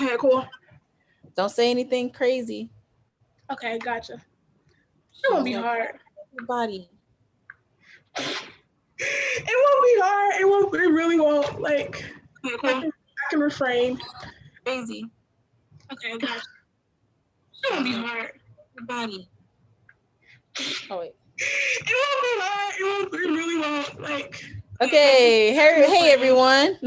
Okay, cool. Don't say anything crazy. Okay, gotcha. It won't be hard. Everybody. It won't be hard. It won't. It really won't. Like, I can refrain. Crazy. Okay, gotcha. It won't be hard. Everybody. Oh wait. It won't be hard. It won't. It really won't. Like. Okay. Hey everyone.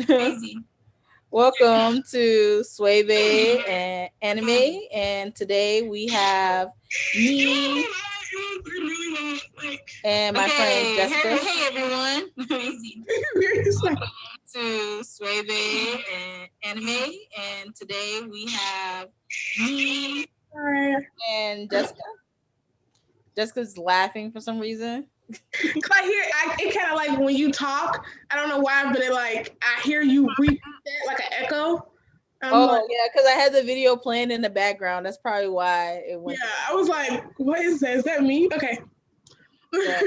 Welcome to Sway Bae and Anime, and today we have me and my friend Jessica. Hey everyone. To Sway Bae and Anime, and today we have me and Jessica. Jessica's laughing for some reason. Cause I hear it kind of like when you talk. I don't know why, but I hear you repeat that like an echo. Yeah, because I had the video playing in the background. That's probably why it went. Yeah, I was like, "What is that? Is that me?" Okay. Yeah.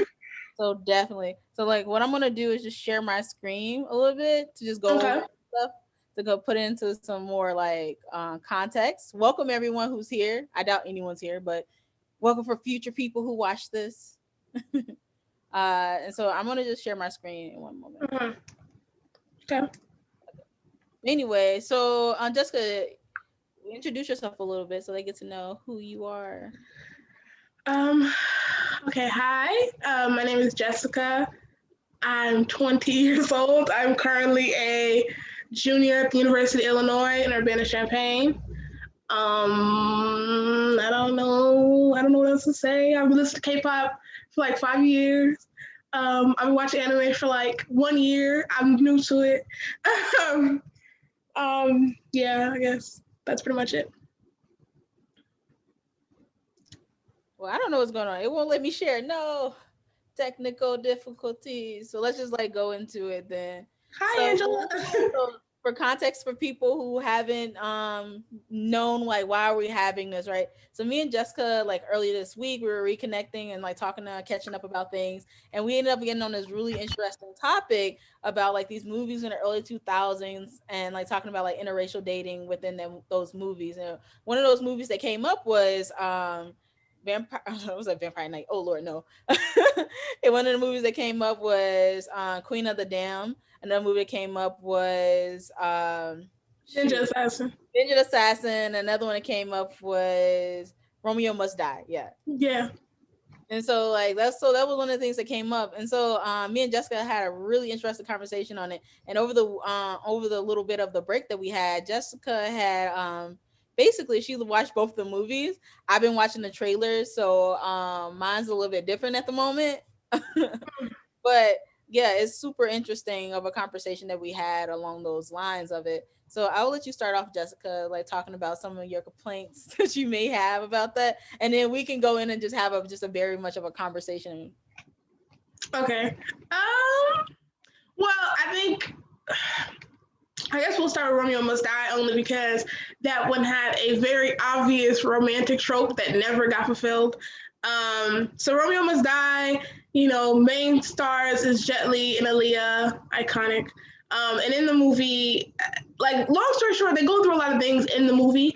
So definitely. So like, what I'm gonna do is just share my screen a little bit to just go over stuff to go put into some more like context. Welcome everyone who's here. I doubt anyone's here, but welcome for future people who watch this. And so I'm gonna just share my screen in one moment. Okay. Anyway, so Jessica, introduce yourself a little bit so they get to know who you are. Okay. Hi. My name is Jessica. I'm 20 years old. I'm currently a junior at the University of Illinois in Urbana-Champaign. I don't know what else to say. I've been listening to K-pop for like 5 years. I've been watching anime for like 1 year. I'm new to it. Yeah, I guess that's pretty much it. Well, I don't know what's going on. It won't let me share. No technical difficulties. So let's just like go into it then. Hi, Angela. So for context for people who haven't known like why are we having this, right? So me and Jessica like earlier this week we were reconnecting and like talking catching up about things, and we ended up getting on this really interesting topic about like these movies in the early 2000s and like talking about like interracial dating within those movies. And one of those movies that came up was Vampire. Was that Vampire Night? Oh Lord, no. And one of the movies that came up was Queen of the Dam. Another movie that came up was Ninja Assassin. Ninja Assassin. Another one that came up was Romeo Must Die. Yeah. Yeah. And so like that was one of the things that came up. And so me and Jessica had a really interesting conversation on it. And over the little bit of the break that we had, Jessica had basically she watched both the movies. I've been watching the trailers, so mine's a little bit different at the moment. But yeah, it's super interesting of a conversation that we had along those lines of it. So I'll let you start off, Jessica, like talking about some of your complaints that you may have about that, and then we can go in and just have a very much of a conversation. Okay. Well, I guess we'll start with Romeo Must Die only because that one had a very obvious romantic trope that never got fulfilled. So Romeo Must Die, main stars is Jet Li and Aliyah, iconic. And in the movie, like long story short, they go through a lot of things in the movie,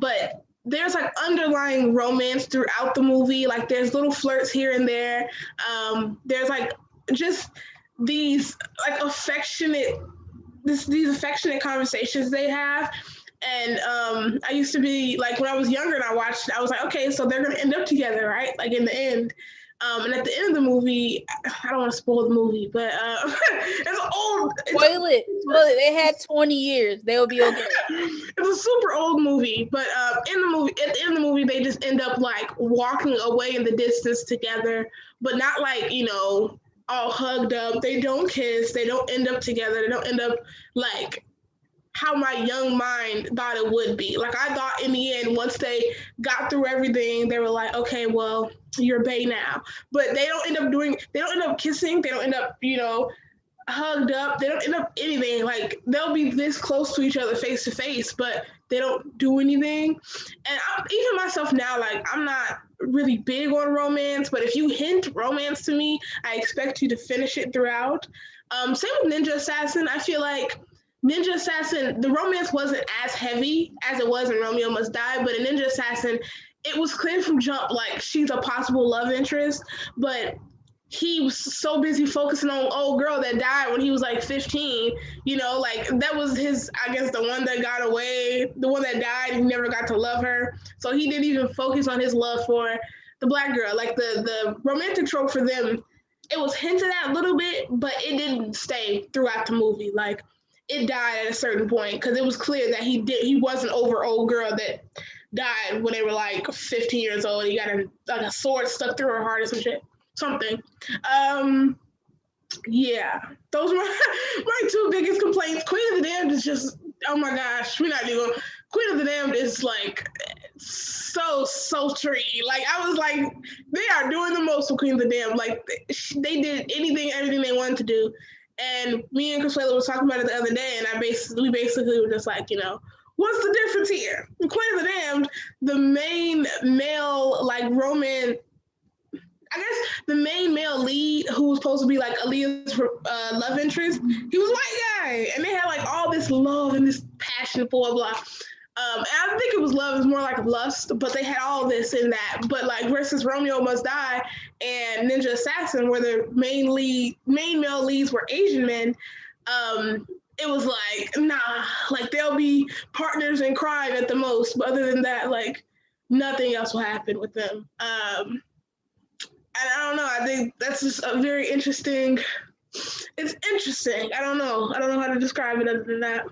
but there's like underlying romance throughout the movie. Like there's little flirts here and there. There's like just these like these affectionate conversations they have. And I used to be like, when I was younger and I watched, I was like, okay, so they're gonna end up together, right? Like in the end. And at the end of the movie, I don't want to spoil the movie, but it's old. Spoil it. They had 20 years. They'll be okay. It's a super old movie, but at the end of the movie, they just end up like walking away in the distance together, but not like all hugged up. They don't kiss. They don't end up together. They don't end up like how my young mind thought it would be. Like I thought in the end, once they got through everything, they were like, okay, well, you're bae now. But they don't end up kissing. They don't end up, hugged up. They don't end up anything. Like they'll be this close to each other face to face, but they don't do anything. And even myself now, like I'm not really big on romance, but if you hint romance to me, I expect you to finish it throughout. Same with Ninja Assassin. I feel like Ninja Assassin, the romance wasn't as heavy as it was in Romeo Must Die, but in Ninja Assassin, it was clear from jump like she's a possible love interest, but he was so busy focusing on old girl that died when he was like 15, like that was his, I guess, the one that got away, the one that died, he never got to love her. So he didn't even focus on his love for the black girl. Like the romantic trope for them, it was hinted at a little bit, but it didn't stay throughout the movie. Like it died at a certain point because it was clear that he wasn't over old girl that died when they were like 15 years old. He got a sword stuck through her heart or some shit, something. Um, yeah, those were my two biggest complaints. Queen of the Damned is just, oh my gosh, we're not even. Queen of the Damned is like so sultry. Like I was like, they are doing the most for Queen of the Damned. Like they did everything they wanted to do. And me and Consuelo was talking about it the other day, and we basically were just like, what's the difference here? In Queen of the Damned, the main male like romance, I guess the main male lead who was supposed to be like Aliyah's love interest, he was a white guy, and they had like all this love and this passion for blah. And I don't think it was love; it was more like lust. But they had all this in that. But like versus Romeo Must Die and Ninja Assassin, where the main male leads were Asian men. It was like nah, like they'll be partners in crime at the most. But other than that, like nothing else will happen with them. And I don't know. I think that's just a very interesting. It's interesting. I don't know. I don't know how to describe it other than that.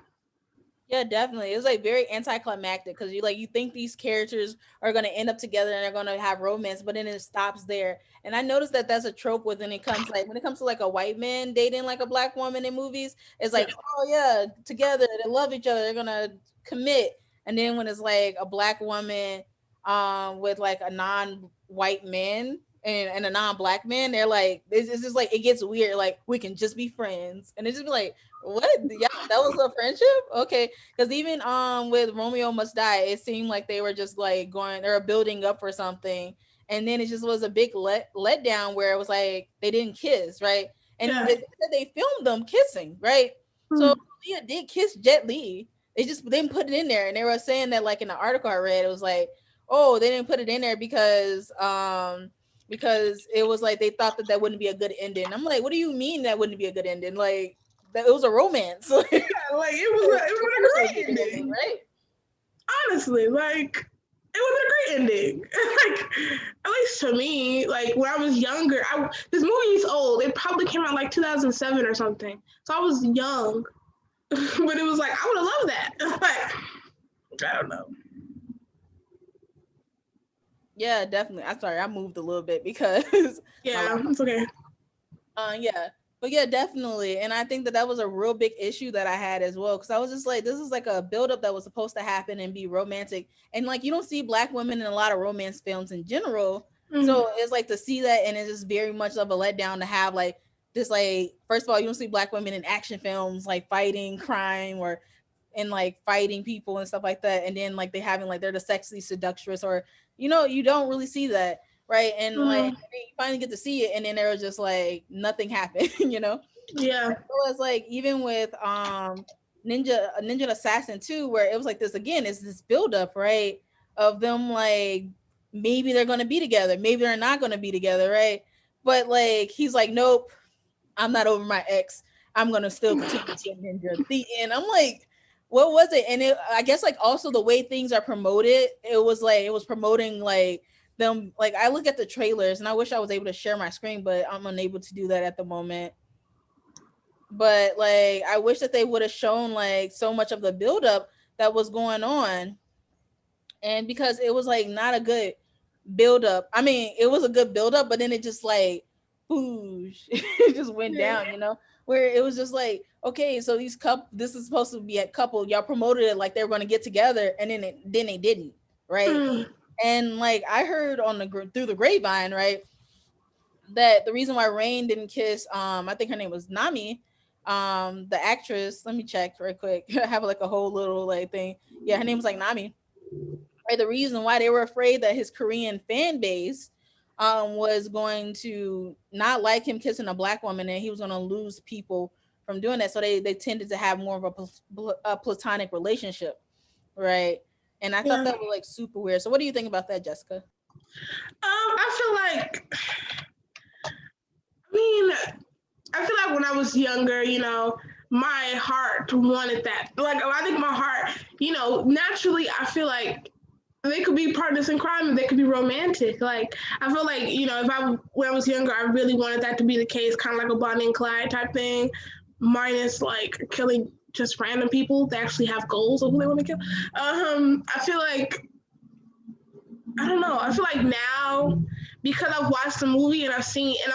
Yeah, definitely. It was like very anticlimactic because you think these characters are gonna end up together and they're gonna have romance, but then it stops there. And I noticed that that's a trope when it comes to like a white man dating like a black woman in movies. It's Yeah. like, oh yeah, together they love each other, they're gonna commit. And then when it's like a black woman, with like a non-white man and a non-black man, they're like, it's just like it gets weird. Like we can just be friends, and it just be like, what? Yeah, that was a friendship, okay? Because even with Romeo Must Die, it seemed like they were just like going or building up for something, and then it just was a big let down where it was like they didn't kiss, right? And Yeah. they filmed them kissing, right? So Mm. Leah did kiss Jet Li. They just didn't put it in there, and they were saying that like in the article I read, it was like, oh, they didn't put it in there because it was like they thought that wouldn't be a good ending. I'm like, what do you mean that wouldn't be a good ending? Like that it was a romance. Yeah, like it was a great ending. Right? Honestly, like it was a great ending. Like at least to me, like when I was younger, this movie is old. It probably came out like 2007 or something. So I was young, but it was like I would have loved that. Like I don't know. Yeah, definitely. I'm sorry, I moved a little bit because my Yeah, it's okay. yeah. But yeah, definitely. And I think that that was a real big issue that I had as well. Cause I was just like, this is like a buildup that was supposed to happen and be romantic. And like, you don't see black women in a lot of romance films in general. Mm. So it's like to see that, and it's just very much of a letdown to have like this, like, first of all, you don't see black women in action films, like fighting crime or and like fighting people and stuff like that. And then like they having like they're the sexy seductress, or you don't really see that, right? And like Mm. you finally get to see it, and then there was just like nothing happened. Yeah. It was like even with Ninja Assassin 2, where it was like this again, is this build up, right? Of them like maybe they're gonna be together, maybe they're not gonna be together, right? But like he's like, nope, I'm not over my ex. I'm gonna still continue to be a ninja. The end. I'm like, what was it? And I guess like also the way things are promoted, it was like it was promoting like them. Like I look at the trailers, and I wish I was able to share my screen, but I'm unable to do that at the moment. But like I wish that they would have shown like so much of the buildup that was going on, and because it was like not a good buildup. I mean, it was a good buildup, but then it just like boosh, it just went Yeah. down, where it was just like, okay, so this is supposed to be a couple. Y'all promoted it like they were gonna get together, and then they didn't, right? Mm. And like I heard on through the grapevine, right, that the reason why Rain didn't kiss, I think her name was Nami, the actress. Let me check real quick. I have like a whole little like thing. Yeah, her name was like Nami. Right, the reason why they were afraid that his Korean fan base was going to not like him kissing a black woman, and he was going to lose people doing that. So they tended to have more of a platonic relationship, right? And I thought Yeah. that was like super weird. So what do you think about that, Jessica? I feel like, I mean, I feel like when I was younger, my heart wanted that. Like, I think my heart, naturally, I feel like they could be partners in crime and they could be romantic. Like, I feel like, if when I was younger, I really wanted that to be the case, kind of like a Bonnie and Clyde type thing, minus like killing just random people that actually have goals of who they want to kill. I feel like, I don't know. I feel like now, because I've watched the movie and I'm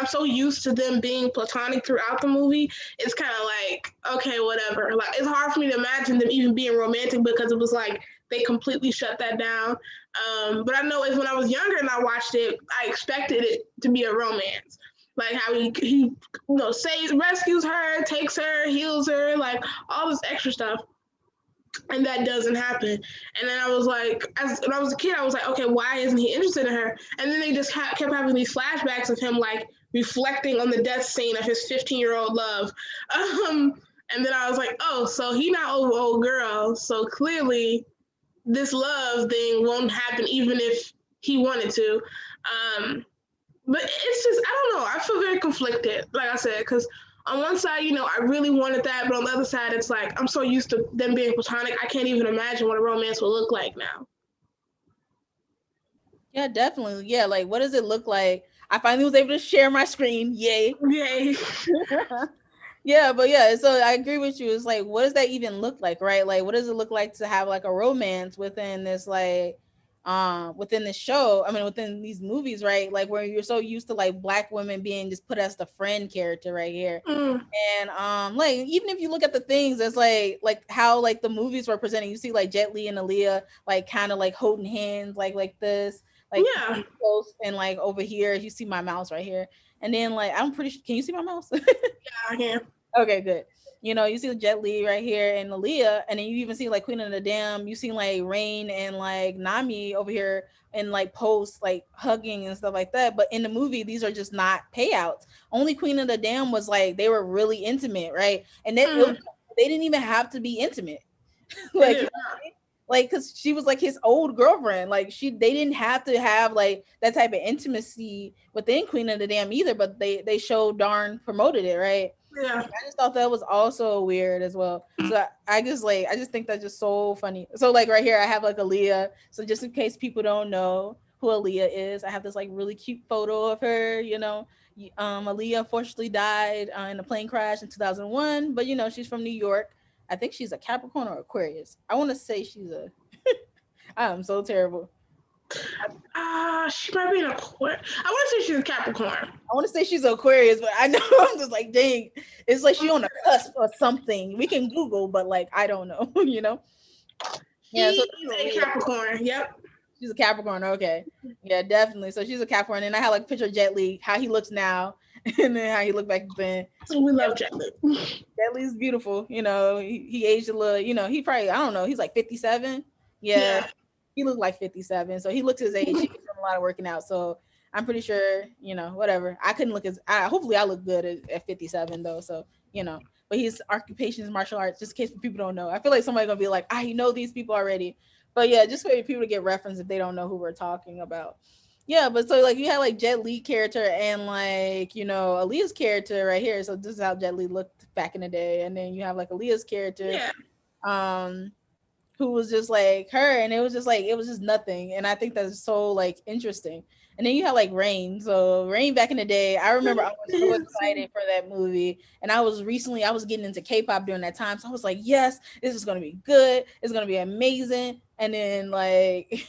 so used to them being platonic throughout the movie, it's kind of like, okay, whatever. Like, it's hard for me to imagine them even being romantic because it was like they completely shut that down. But I know if when I was younger and I watched it, I expected it to be a romance. Like how he saves, rescues her, takes her, heals her, like all this extra stuff, and that doesn't happen. And then I was like, when I was a kid, I was like, okay, why isn't he interested in her? And then they just kept having these flashbacks of him like reflecting on the death scene of his 15-year-old love. Um, and then I was like, oh, so he not over old girl. So clearly, this love thing won't happen even if he wanted to. But it's just, I don't know. I feel very conflicted, like I said, because on one side, I really wanted that, but on the other side, it's like I'm so used to them being platonic, I can't even imagine what a romance will look like now. Yeah, definitely. Yeah, like what does it look like? I finally was able to share my screen. Yay. Yay. Yeah, but yeah, so I agree with you. It's like, what does that even look like, right? Like, what does it look like to have like a romance within this within this show? I mean, within these movies, right? Like where you're so used to like black women being just put as the friend character right here. Mm, And like even if you look at the things, it's like how like the movies were presenting, you see like Jet Li and Aliyah like kind of like holding hands like this, like yeah. close, and like over here you see my mouse right here, and then like I'm pretty sure, can you see my mouse? Yeah, I can. Okay, good. You see Jet Li right here and Aaliyah, and then you even see like Queen of the Dam. You see like Rain and like Nami over here and like post like hugging and stuff like that. But in the movie, these are just not payouts. Only Queen of the Dam was like they were really intimate, right? And Mm, they didn't even have to be intimate, they like did. like because she was like his old girlfriend. Like they didn't have to have like that type of intimacy within Queen of the Dam either. But they showed darn promoted it, right? Yeah. I just thought that was also weird as well. So I just think that's just so funny. So like right here, I have like Aaliyah. So just in case people don't know who Aaliyah is, I have this like really cute photo of her. Aaliyah unfortunately died in a plane crash in 2001, but she's from New York. I think she's a Capricorn or Aquarius. I want to say she's a. I'm so terrible. She might be an Aquarius. I want to say she's a Capricorn. I want to say she's Aquarius, but I know I'm just like, dang, it's like she on a cusp or something. We can Google, but like I don't know, Yeah, so She is a Capricorn. Yep. she's a Capricorn. Okay, yeah, definitely. So she's a Capricorn, and I had like a picture of Jet Li, how he looks now, and then how he looked back then. So we love Jet Li. Jet Li's beautiful. He aged a little. He probably, I don't know. He's like 57. Yeah, Yeah. he looked like 57. So he looks his age. He's done a lot of working out. So I'm pretty sure, whatever. I couldn't look hopefully I look good at 57 though. So, but his occupation is martial arts, just in case people don't know. I feel like somebody's gonna be like, I know these people already. But yeah, just for people to get reference if they don't know who we're talking about. Yeah, but so like you had like Jet Li character and like, Aaliyah's character right here. So this is how Jet Li looked back in the day. And then you have like Aaliyah's character. Yeah. Um who was just like her, and it was just nothing, and I think that's so like interesting. And then you had like Rain. So Rain back in the day, I remember I was so excited for that movie, and I was getting into K-pop during that time, so I was like, yes, this is gonna be good, it's gonna be amazing. And then like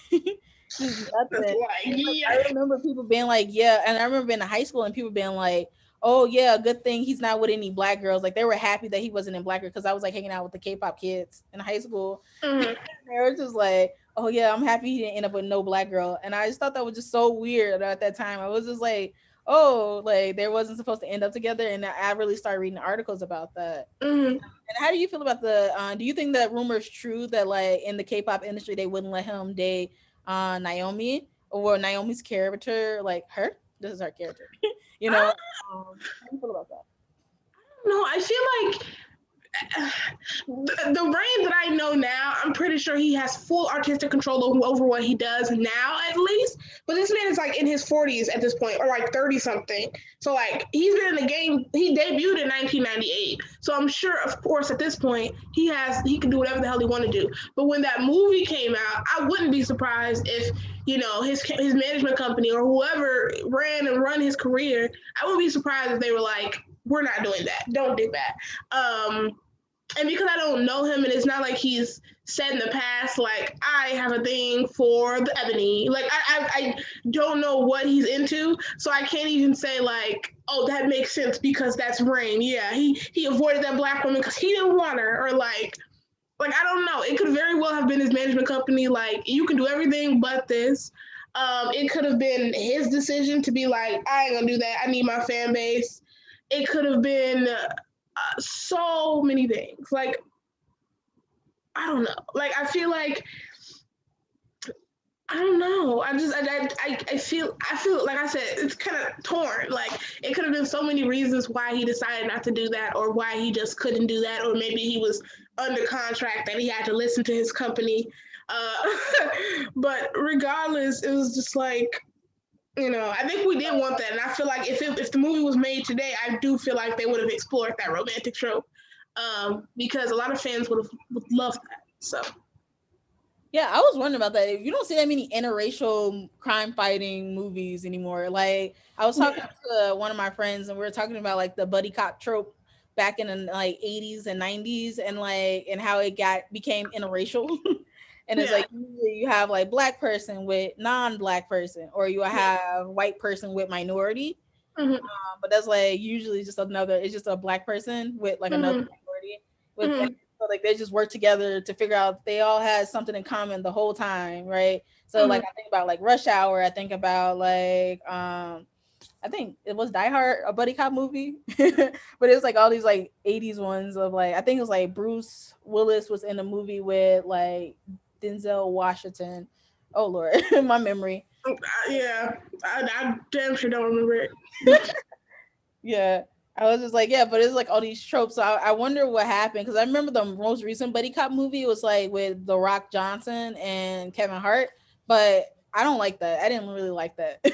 just nothing. I Yeah. remember people being like, yeah, and I remember being in high school and people being like, oh yeah, good thing he's not with any black girls. Like they were happy that he wasn't in black girls because I was like hanging out with the K-pop kids in high school. Mm-hmm. They were just like, oh yeah, I'm happy he didn't end up with no black girl. And I just thought that was just so weird at that time. I was just like, oh, like they wasn't supposed to end up together. And I really started reading articles about that. Mm-hmm. And how do you feel about do you think that rumor is true that like in the K-pop industry they wouldn't let him date Naomi, or Naomi's character, like her? This is her character. you know, how do you feel about that? No, I feel like the Rain that I know now, I'm pretty sure he has full artistic control over what he does now, at least. But this man is like in his 40s at this point, or like 30 something. So like he's been in the game. He debuted in 1998. So I'm sure, of course, at this point he can do whatever the hell he want to do. But when that movie came out, I wouldn't be surprised if his management company or whoever ran and run his career. I wouldn't be surprised if they were like, we're not doing that. Don't do that. And because I don't know him, and it's not like he's said in the past, like, I have a thing for the ebony. Like, I don't know what he's into, so I can't even say, like, oh, that makes sense because that's Rain. Yeah, he avoided that black woman because he didn't want her, or like, I don't know. It could very well have been his management company, like, you can do everything but this. It could have been his decision to be like, I ain't gonna do that. I need my fan base. It could have been so many things. Like, I don't know. Like, I feel like I don't know. I feel like I said, it's kind of torn. Like, it could have been so many reasons why he decided not to do that, or why he just couldn't do that, or maybe he was under contract that he had to listen to his company. But regardless, it was just like, I think we did want that, and I feel like if the movie was made today, I do feel like they would have explored that romantic trope, because a lot of fans would love that. So. Yeah, I was wondering about that. You don't see that many interracial crime fighting movies anymore. Like, I was talking to one of my friends, and we were talking about like the buddy cop trope back in the like 80s and 90s, and like and how it became interracial. And it's like usually you have like black person with non-black person, or you have white person with minority. But that's like usually just it's just a black person with like another minority with so like they just work together to figure out they all had something in common the whole time, right? So like I think about like Rush Hour, I think about like I think it was Die Hard, a buddy cop movie. But it was like all these like 80s ones of like I think it was like Bruce Willis was in a movie with like Denzel Washington. Oh Lord, my memory. Yeah, I damn sure don't remember it. Yeah, I was just like, yeah, but it's like all these tropes. So I wonder what happened, because I remember the most recent buddy cop movie was like with The Rock Johnson and Kevin Hart, but I don't like that. I didn't really like that. I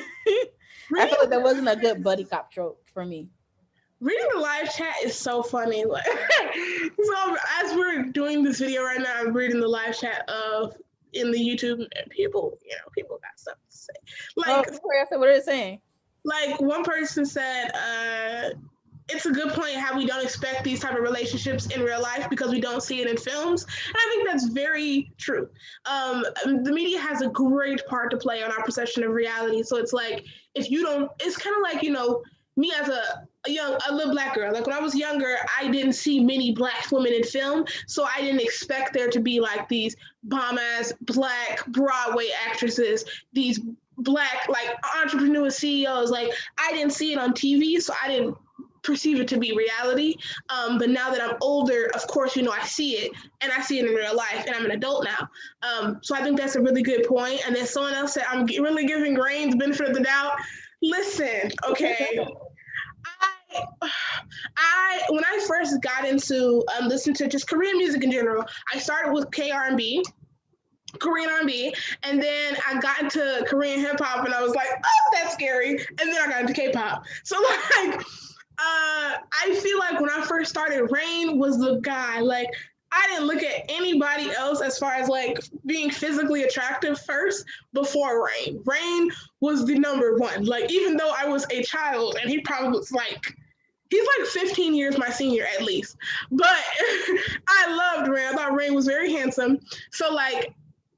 feel like that wasn't a good buddy cop trope for me. Reading the live chat is so funny. Like, so as we're doing this video right now, I'm reading the live chat in the YouTube, and people got stuff to say. Like, what are they saying? Like, one person said, it's a good point how we don't expect these type of relationships in real life because we don't see it in films. And I think that's very true. The media has a great part to play on our perception of reality. So it's like, if you don't, it's kind of like, me as a little black girl. Like, when I was younger, I didn't see many black women in film, so I didn't expect there to be like these bomb-ass black Broadway actresses, these black like entrepreneur CEOs. Like, I didn't see it on TV, so I didn't perceive it to be reality. But now that I'm older, of course, I see it, and I see it in real life, and I'm an adult now. So I think that's a really good point. And then someone else said, I'm really giving Rain the benefit of the doubt. Listen, okay. When I first got into listening to just Korean music in general, I started with K-R&B, Korean R&B, and then I got into Korean hip hop, and I was like, oh, that's scary. And then I got into K-pop. So like, I feel like when I first started, Rain was the guy. Like, I didn't look at anybody else as far as like being physically attractive first before Rain. Rain was the number one. Like, even though I was a child, and he probably was like, he's like 15 years my senior at least. But I loved Rain. I thought Rain was very handsome. So like,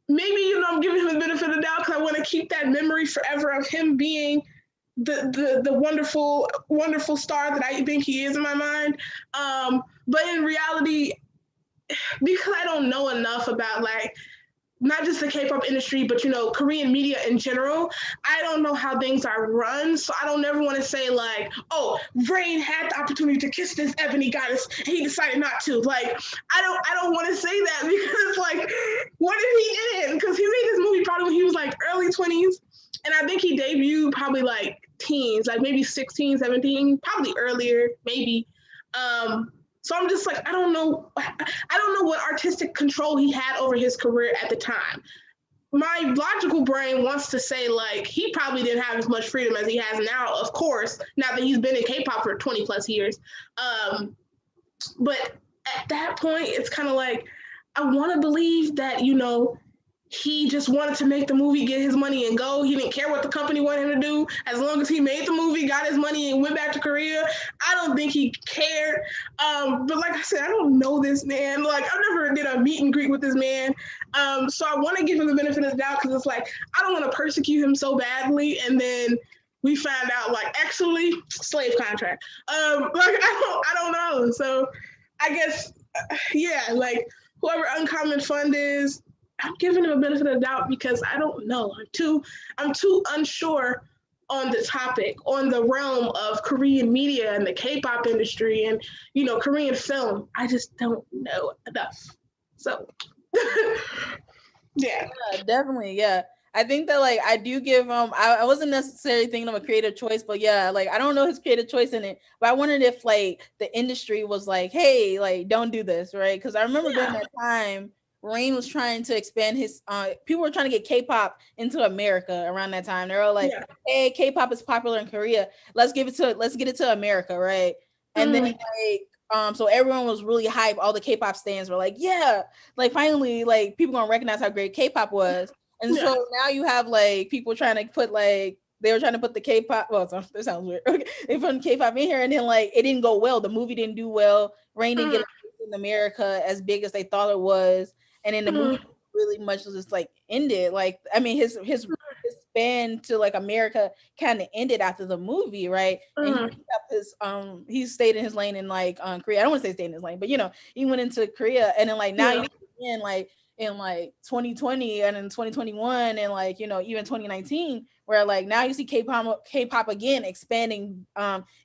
maybe, I'm giving him the benefit of the doubt because I want to keep that memory forever of him being the wonderful, wonderful star that I think he is in my mind. But in reality, because I don't know enough about like not just the K-pop industry, but Korean media in general, I don't know how things are run. So I don't ever want to say like, oh, Rain had the opportunity to kiss this ebony goddess and he decided not to. Like, I don't want to say that because like, what if he didn't? Because he made this movie probably when he was like early 20s. And I think he debuted probably like teens, like maybe 16, 17, probably earlier, maybe. So I'm just like, I don't know what artistic control he had over his career at the time. My logical brain wants to say like he probably didn't have as much freedom as he has now, of course, now that he's been in K-pop for 20 plus years. But at that point, it's kind of like I want to believe that, he just wanted to make the movie, get his money, and go. He didn't care what the company wanted him to do. As long as he made the movie, got his money, and went back to Korea, I don't think he cared. But like I said, I don't know this man. Like, I never did a meet and greet with this man. So I want to give him the benefit of the doubt because it's like, I don't want to persecute him so badly. And then we find out, like, actually, slave contract. I don't know. So I guess, yeah, like, whoever Uncommon Fund is, I'm giving him a benefit of the doubt because I don't know. I'm too unsure on the topic, on the realm of Korean media and the K-pop industry and, Korean film. I just don't know enough. So, yeah. Definitely. Yeah. I think that like I do give I wasn't necessarily thinking of a creative choice, but yeah, like I don't know his creative choice in it, but I wondered if like the industry was like, hey, like don't do this, right? Because I remember during that time Rain was trying to expand his people were trying to get K-pop into America around that time. They were like, hey, K-pop is popular in Korea. Let's get it to America, right? And then like so everyone was really hype. All the K-pop stands were like, yeah, like finally like people gonna recognize how great K-pop was. And so now you have like people trying to put like they were trying to put the K-pop. Well, that sounds weird. Okay, they put K-pop in here, and then like it didn't go well. The movie didn't do well. Rain didn't get in America as big as they thought it was, and then the movie really much just like ended. Like I mean, his span to like America kind of ended after the movie, right? And he kept his he stayed in his lane in like Korea. I don't want to say stayed in his lane, but he went into Korea, and then like now you again like in like 2020 and in 2021 and like even 2019 where like now you see K-pop again expanding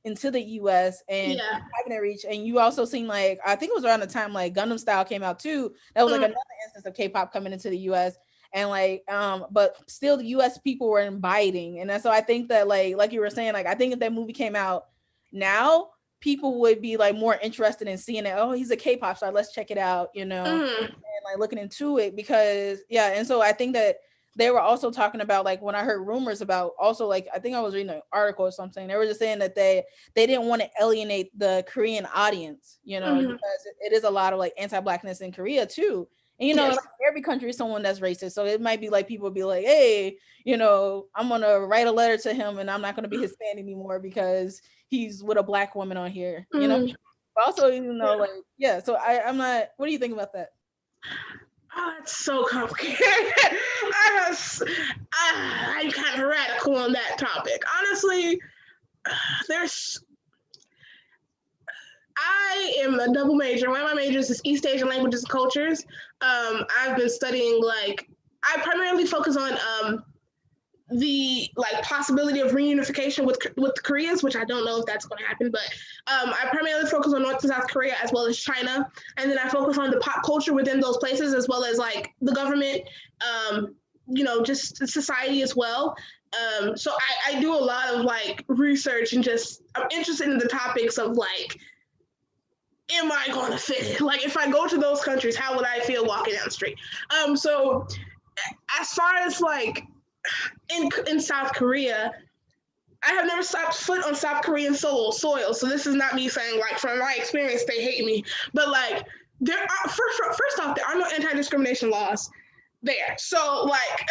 into the US and having a reach. And you also seen like I think it was around the time like Gundam Style came out too. That was like another instance of K-pop coming into the US. And like but still the US people were inviting. And so I think that like you were saying, like I think if that movie came out now, people would be like more interested in seeing it. Oh, he's a K-pop star, let's check it out, and like looking into it because and so I think that they were also talking about like when I heard rumors about also like I think I was reading an article or something, they were just saying that they didn't want to alienate the Korean audience, because it is a lot of like anti-blackness in Korea too. And like every country is someone that's racist. So it might be like people be like, hey, I'm gonna write a letter to him and I'm not gonna be his fan anymore because he's with a black woman on here, But also, like, so I'm not, what do you think about that? Oh, it's so complicated. I'm kind of radical on that topic. Honestly, I am a double major. One of my majors is East Asian languages and cultures. I've been studying I primarily focus on the possibility of reunification with the Koreans, which I don't know if that's going to happen, but I primarily focus on North and South Korea as well as China, and then I focus on the pop culture within those places as well as like the government, just society as well. So I do a lot of like research and just I'm interested in the topics of like, am I going to fit? Like if I go to those countries, how would I feel walking down the street? So as far as like in South Korea, I have never stepped foot on South Korean soil. So this is not me saying like from my experience they hate me, but like there are first off there are no anti-discrimination laws there. So like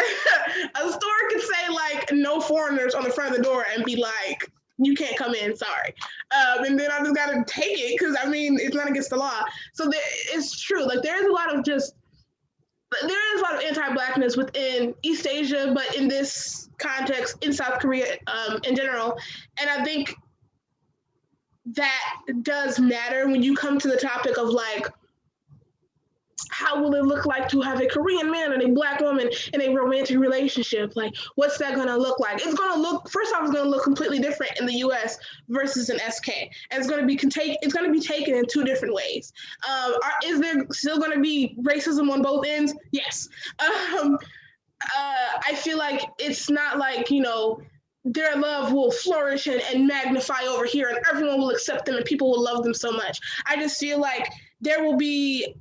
a store could say like no foreigners on the front of the door and be like you can't come in, sorry. And then I just gotta take it because I mean it's not against the law. So it's true. Like there is a lot of anti-blackness within East Asia, but in this context, in South Korea in general. And I think that does matter when you come to the topic of like, how will it look like to have a Korean man and a black woman in a romantic relationship? Like, what's that going to look like? It's going to look, first off, it's going to look completely different in the U.S. versus in SK. And it's going to be taken in two different ways. Is there still going to be racism on both ends? Yes. I feel like it's not like, their love will flourish and magnify over here, and everyone will accept them and people will love them so much. I just feel like there will be,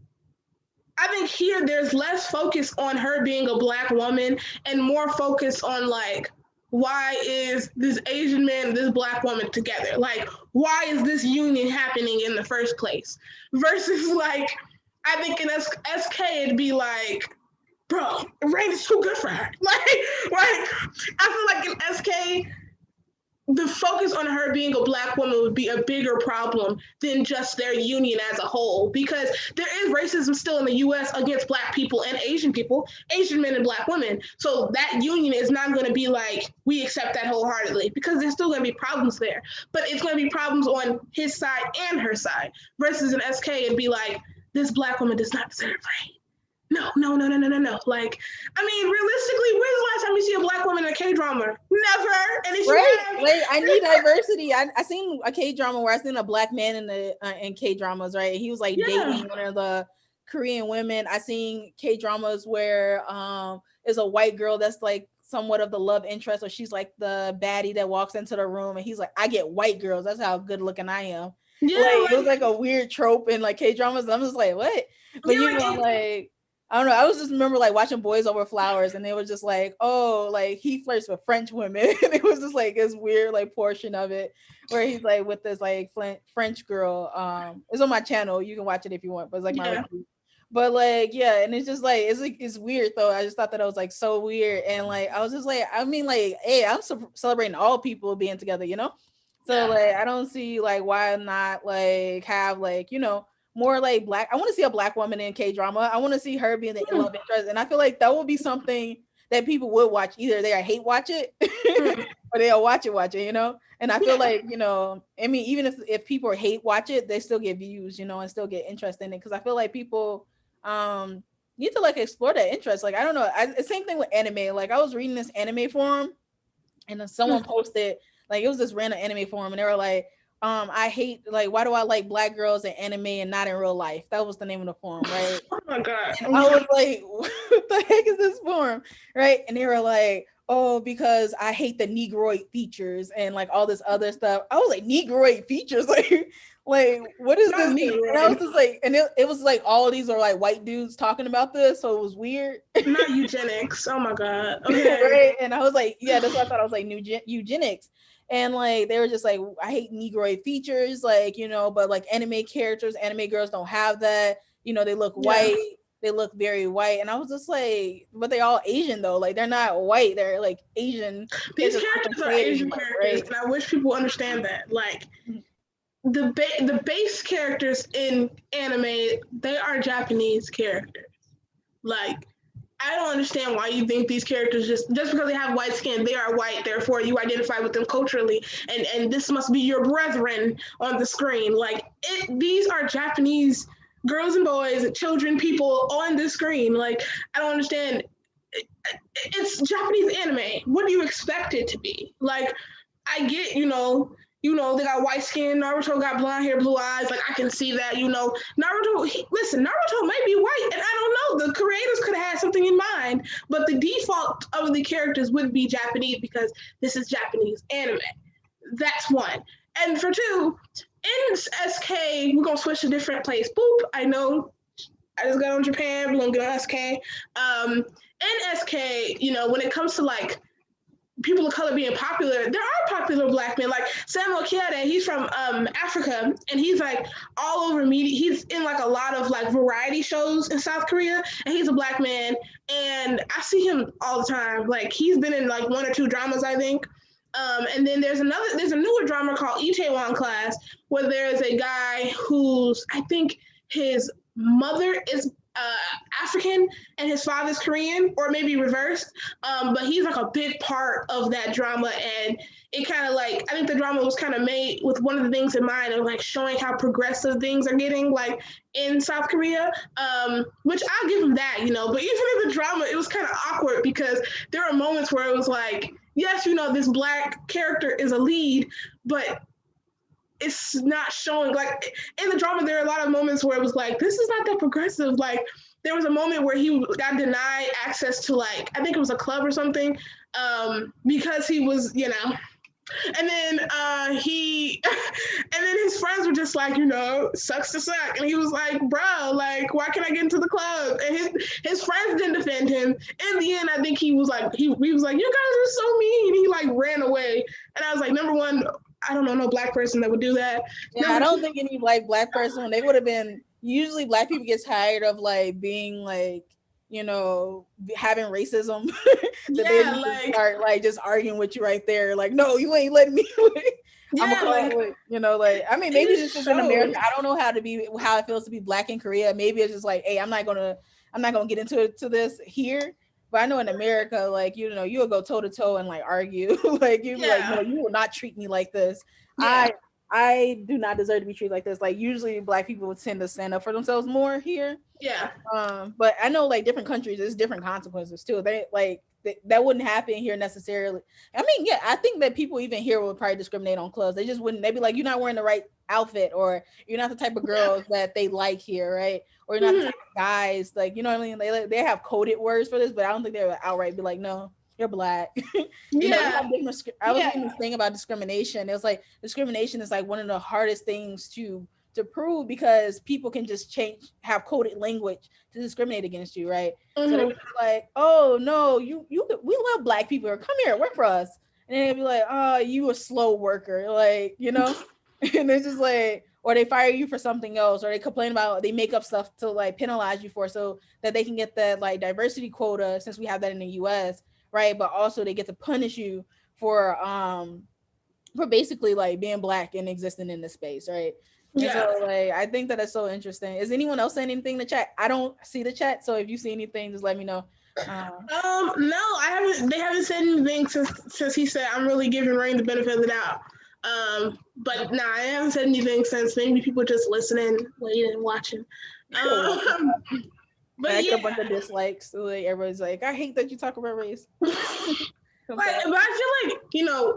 I think here there's less focus on her being a black woman and more focus on like, why is this Asian man and this black woman together? Like, why is this union happening in the first place? Versus like, I think in SK it'd be like, bro, Rain is too good for her. Like I feel like in SK the focus on her being a black woman would be a bigger problem than just their union as a whole, because there is racism still in the US against black people and Asian people, Asian men and black women. So that union is not going to be like, we accept that wholeheartedly, because there's still going to be problems there. But it's going to be problems on his side and her side. Versus in SK, it'd be like, this black woman does not deserve rain. No. Like, I mean, realistically, when's the last time you see a black woman in a K-drama? Never. And if Like, I need diversity. I seen a K-drama where I seen a black man in the in K-dramas, right? He was like dating one of the Korean women. I seen K-dramas where is a white girl that's like somewhat of the love interest, or she's like the baddie that walks into the room and he's like, I get white girls. That's how good looking I am. Yeah, like it was like a weird trope in like K-dramas. I'm just like, what? But you know, like, I don't know. I was just remember like watching Boys Over Flowers, and they were just like, oh, like he flirts with French women. And it was just like this weird like portion of it where he's like with this like French girl. It's on my channel. You can watch it if you want. But it's like my review. But like, yeah, and it's just like it's weird though. I just thought that it was like so weird, and like I was just like, I mean, like, hey, I'm celebrating all people being together, you know. So like, I don't see like why not like have like, you know, more like black. I want to see a black woman in K-drama. I want to see her being the love interest, and I feel like that would be something that people would watch. Either they hate watch it or they'll watch it, you know. And I feel like, you know, I mean, even if people hate watch it, they still get views, you know, and still get interest in it, because I feel like people need to like explore that interest. Like, I don't know, same thing with anime. Like, I was reading this anime forum, and then someone posted, like, it was this random anime forum, and they were like, I hate, like, why do I like black girls in anime and not in real life? That was the name of the forum, right? Oh my god! And I was like, what the heck is this forum, right? And they were like, oh, because I hate the Negroid features and like all this other stuff. I was like, Negroid features, like what is this? And I was just like, and it was like all of these are like white dudes talking about this, so it was weird. Not eugenics. Oh my god. Okay. Right? And I was like, yeah, that's what I thought. I was like, eugenics. And like they were just like, I hate Negroid features, like, you know, but like anime characters, anime girls don't have that, you know, they look white, they look very white. And I was just like, but they all Asian though, like they're not white, they're like Asian. These characters are Asian characters, right? And I wish people understand that. Like the base characters in anime, they are Japanese characters. Like, I don't understand why you think these characters just because they have white skin, they are white, therefore you identify with them culturally, and this must be your brethren on the screen. Like, these are Japanese girls and boys, children, people on the screen. Like, I don't understand. It's Japanese anime. What do you expect it to be? Like, I get, you know, they got white skin. Naruto got blonde hair, blue eyes. Like, I can see that, you know. Naruto may be white, and I don't know. The creators could have had something in mind, but the default of the characters would be Japanese because this is Japanese anime. That's one. And for two, in SK, we're going to switch to a different place. Boop, I know. I just got on Japan. We're going to get on SK. In SK, you know, when it comes to, like, people of color being popular, there are popular black men like Samuel Kiede. He's from Africa, and he's like all over media. He's in like a lot of like variety shows in South Korea, and he's a black man, and I see him all the time. Like, he's been in like one or two dramas, I think. And then there's a newer drama called Itaewon Class, where there's a guy who's, I think his mother is African and his father's Korean, or maybe reversed. But he's like a big part of that drama, and it kind of like, I think the drama was kind of made with one of the things in mind of like showing how progressive things are getting like in South Korea, which I'll give him that, you know. But even in the drama, it was kind of awkward because there are moments where it was like, yes, you know, this black character is a lead, but it's not showing. Like, in the drama, there are a lot of moments where it was like, this is not that progressive. Like, there was a moment where he got denied access to like I think it was a club or something, because he was, and then he and then his friends were just like, sucks to suck. And he was like, bro, like, why can't I get into the club? And his friends didn't defend him. In the end, I think he was like, he was like, you guys are so mean. He like ran away. And I was like, number one, I don't know no black person that would do that. Yeah, I don't think any like black person, they would have been, usually black people get tired of like being like, having racism that they like start like just arguing with you right there. Like, no, you ain't letting me. I'm gonna call it, like, I mean, maybe this is in America. I don't know how it feels to be black in Korea. Maybe it's just like, hey, I'm not gonna get into this here. But I know in America, like, you'll go toe to toe and like argue. Like you'd be like, no, you will not treat me like this. Yeah. I do not deserve to be treated like this. Like usually black people would tend to stand up for themselves more here. Yeah. But I know like different countries, there's different consequences too. They like that wouldn't happen here necessarily. I mean, yeah, I think that people even here would probably discriminate on clothes. They just wouldn't. They'd be like, you're not wearing the right outfit, or you're not the type of girls that they like here, right? Or you're not the type of guys, like, you know what I mean? They have coded words for this, but I don't think they would outright be like, no, you're black. I was reading this thing about discrimination. It was like discrimination is like one of the hardest things to prove, because people can just have coded language to discriminate against you, right? So they're like, oh no, we love black people, or come here, work for us. And then they'd be like, oh, you a slow worker, like, and it's just like, or they fire you for something else, or they complain about, they make up stuff to like penalize you for, so that they can get that like diversity quota, since we have that in the US, right? But also they get to punish you for basically like being black and existing in this space, right? Yeah. And so like I think that is so interesting. Is anyone else saying anything in the chat? I don't see the chat, so if you see anything, just let me know. No, I haven't. They haven't said anything since he said I'm really giving Rain the benefit of the doubt. But nah, I haven't said anything since. Maybe people just listening, waiting, watching. But I get a bunch of dislikes. So like everybody's like, I hate that you talk about race. But I feel like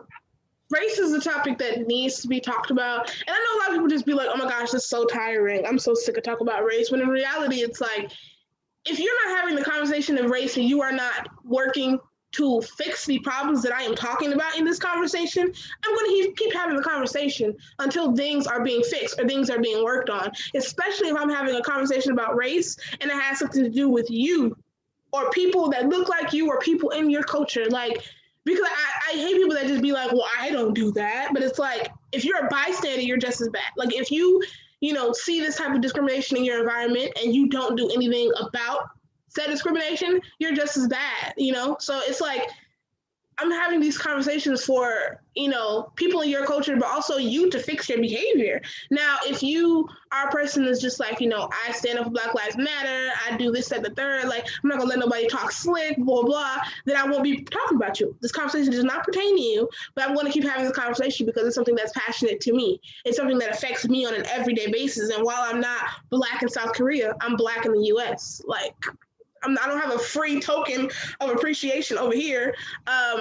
race is a topic that needs to be talked about. And I know a lot of people just be like, oh my gosh, this is so tiring. I'm so sick of talking about race. When in reality, it's like, if you're not having the conversation of race and you are not working to fix the problems that I am talking about in this conversation, I'm going to keep having the conversation until things are being fixed or things are being worked on, especially if I'm having a conversation about race and it has something to do with you or people that look like you or people in your culture. Like, because I hate people that just be like, well, I don't do that. But it's like, if you're a bystander, you're just as bad. Like, if you, see this type of discrimination in your environment and you don't do anything about said discrimination, you're just as bad, So it's like, I'm having these conversations for, people in your culture, but also you to fix your behavior. Now, if you are a person that's just like, I stand up for Black Lives Matter, I do this, that, the third, like, I'm not gonna let nobody talk slick, blah, blah, then I won't be talking about you. This conversation does not pertain to you, but I'm gonna keep having this conversation because it's something that's passionate to me. It's something that affects me on an everyday basis. And while I'm not Black in South Korea, I'm Black in the US. Like, I don't have a free token of appreciation over here.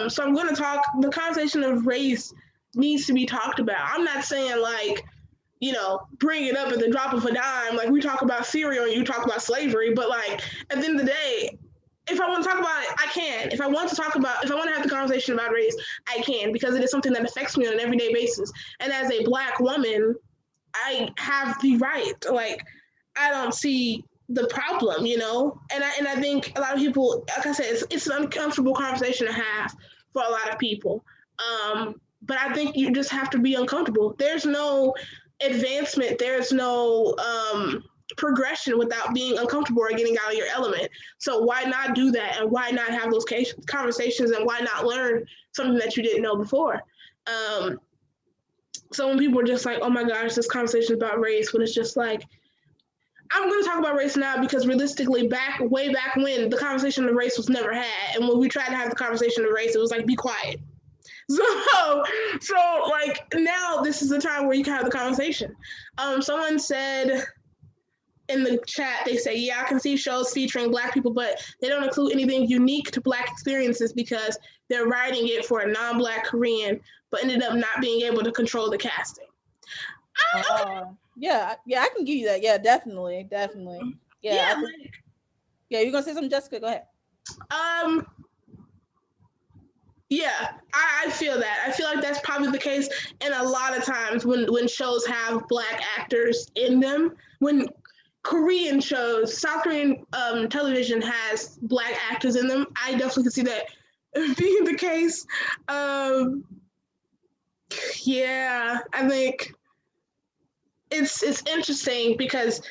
So I'm going to talk, the conversation of race needs to be talked about. I'm not saying like, bring it up at the drop of a dime. Like we talk about cereal and you talk about slavery, but like at the end of the day, if I want to talk about it, I can. If I want to have the conversation about race, I can, because it is something that affects me on an everyday basis. And as a Black woman, I have the right. Like, I don't see the problem, and I think a lot of people, like I said, it's an uncomfortable conversation to have for a lot of people. But I think you just have to be uncomfortable. There's no advancement. There's no progression without being uncomfortable or getting out of your element. So why not do that? And why not have those conversations? And why not learn something that you didn't know before? So when people are just like, oh my gosh, this conversation is about race, when it's just like, I'm going to talk about race now because realistically, way back when, the conversation of race was never had. And when we tried to have the conversation of race, it was like, be quiet. So like now this is the time where you can have the conversation. Someone said in the chat, they say, yeah, I can see shows featuring Black people, but they don't include anything unique to Black experiences because they're writing it for a non-Black Korean, but ended up not being able to control the casting. Yeah, I can give you that. Yeah, definitely. Yeah, Yeah, you're gonna say something, Jessica? Go ahead. Um, yeah, I feel that. I feel like that's probably the case. And a lot of times when shows have black actors in them, when Korean shows, South Korean television has black actors in them, I definitely can see that being the case. Um, yeah, I think it's interesting because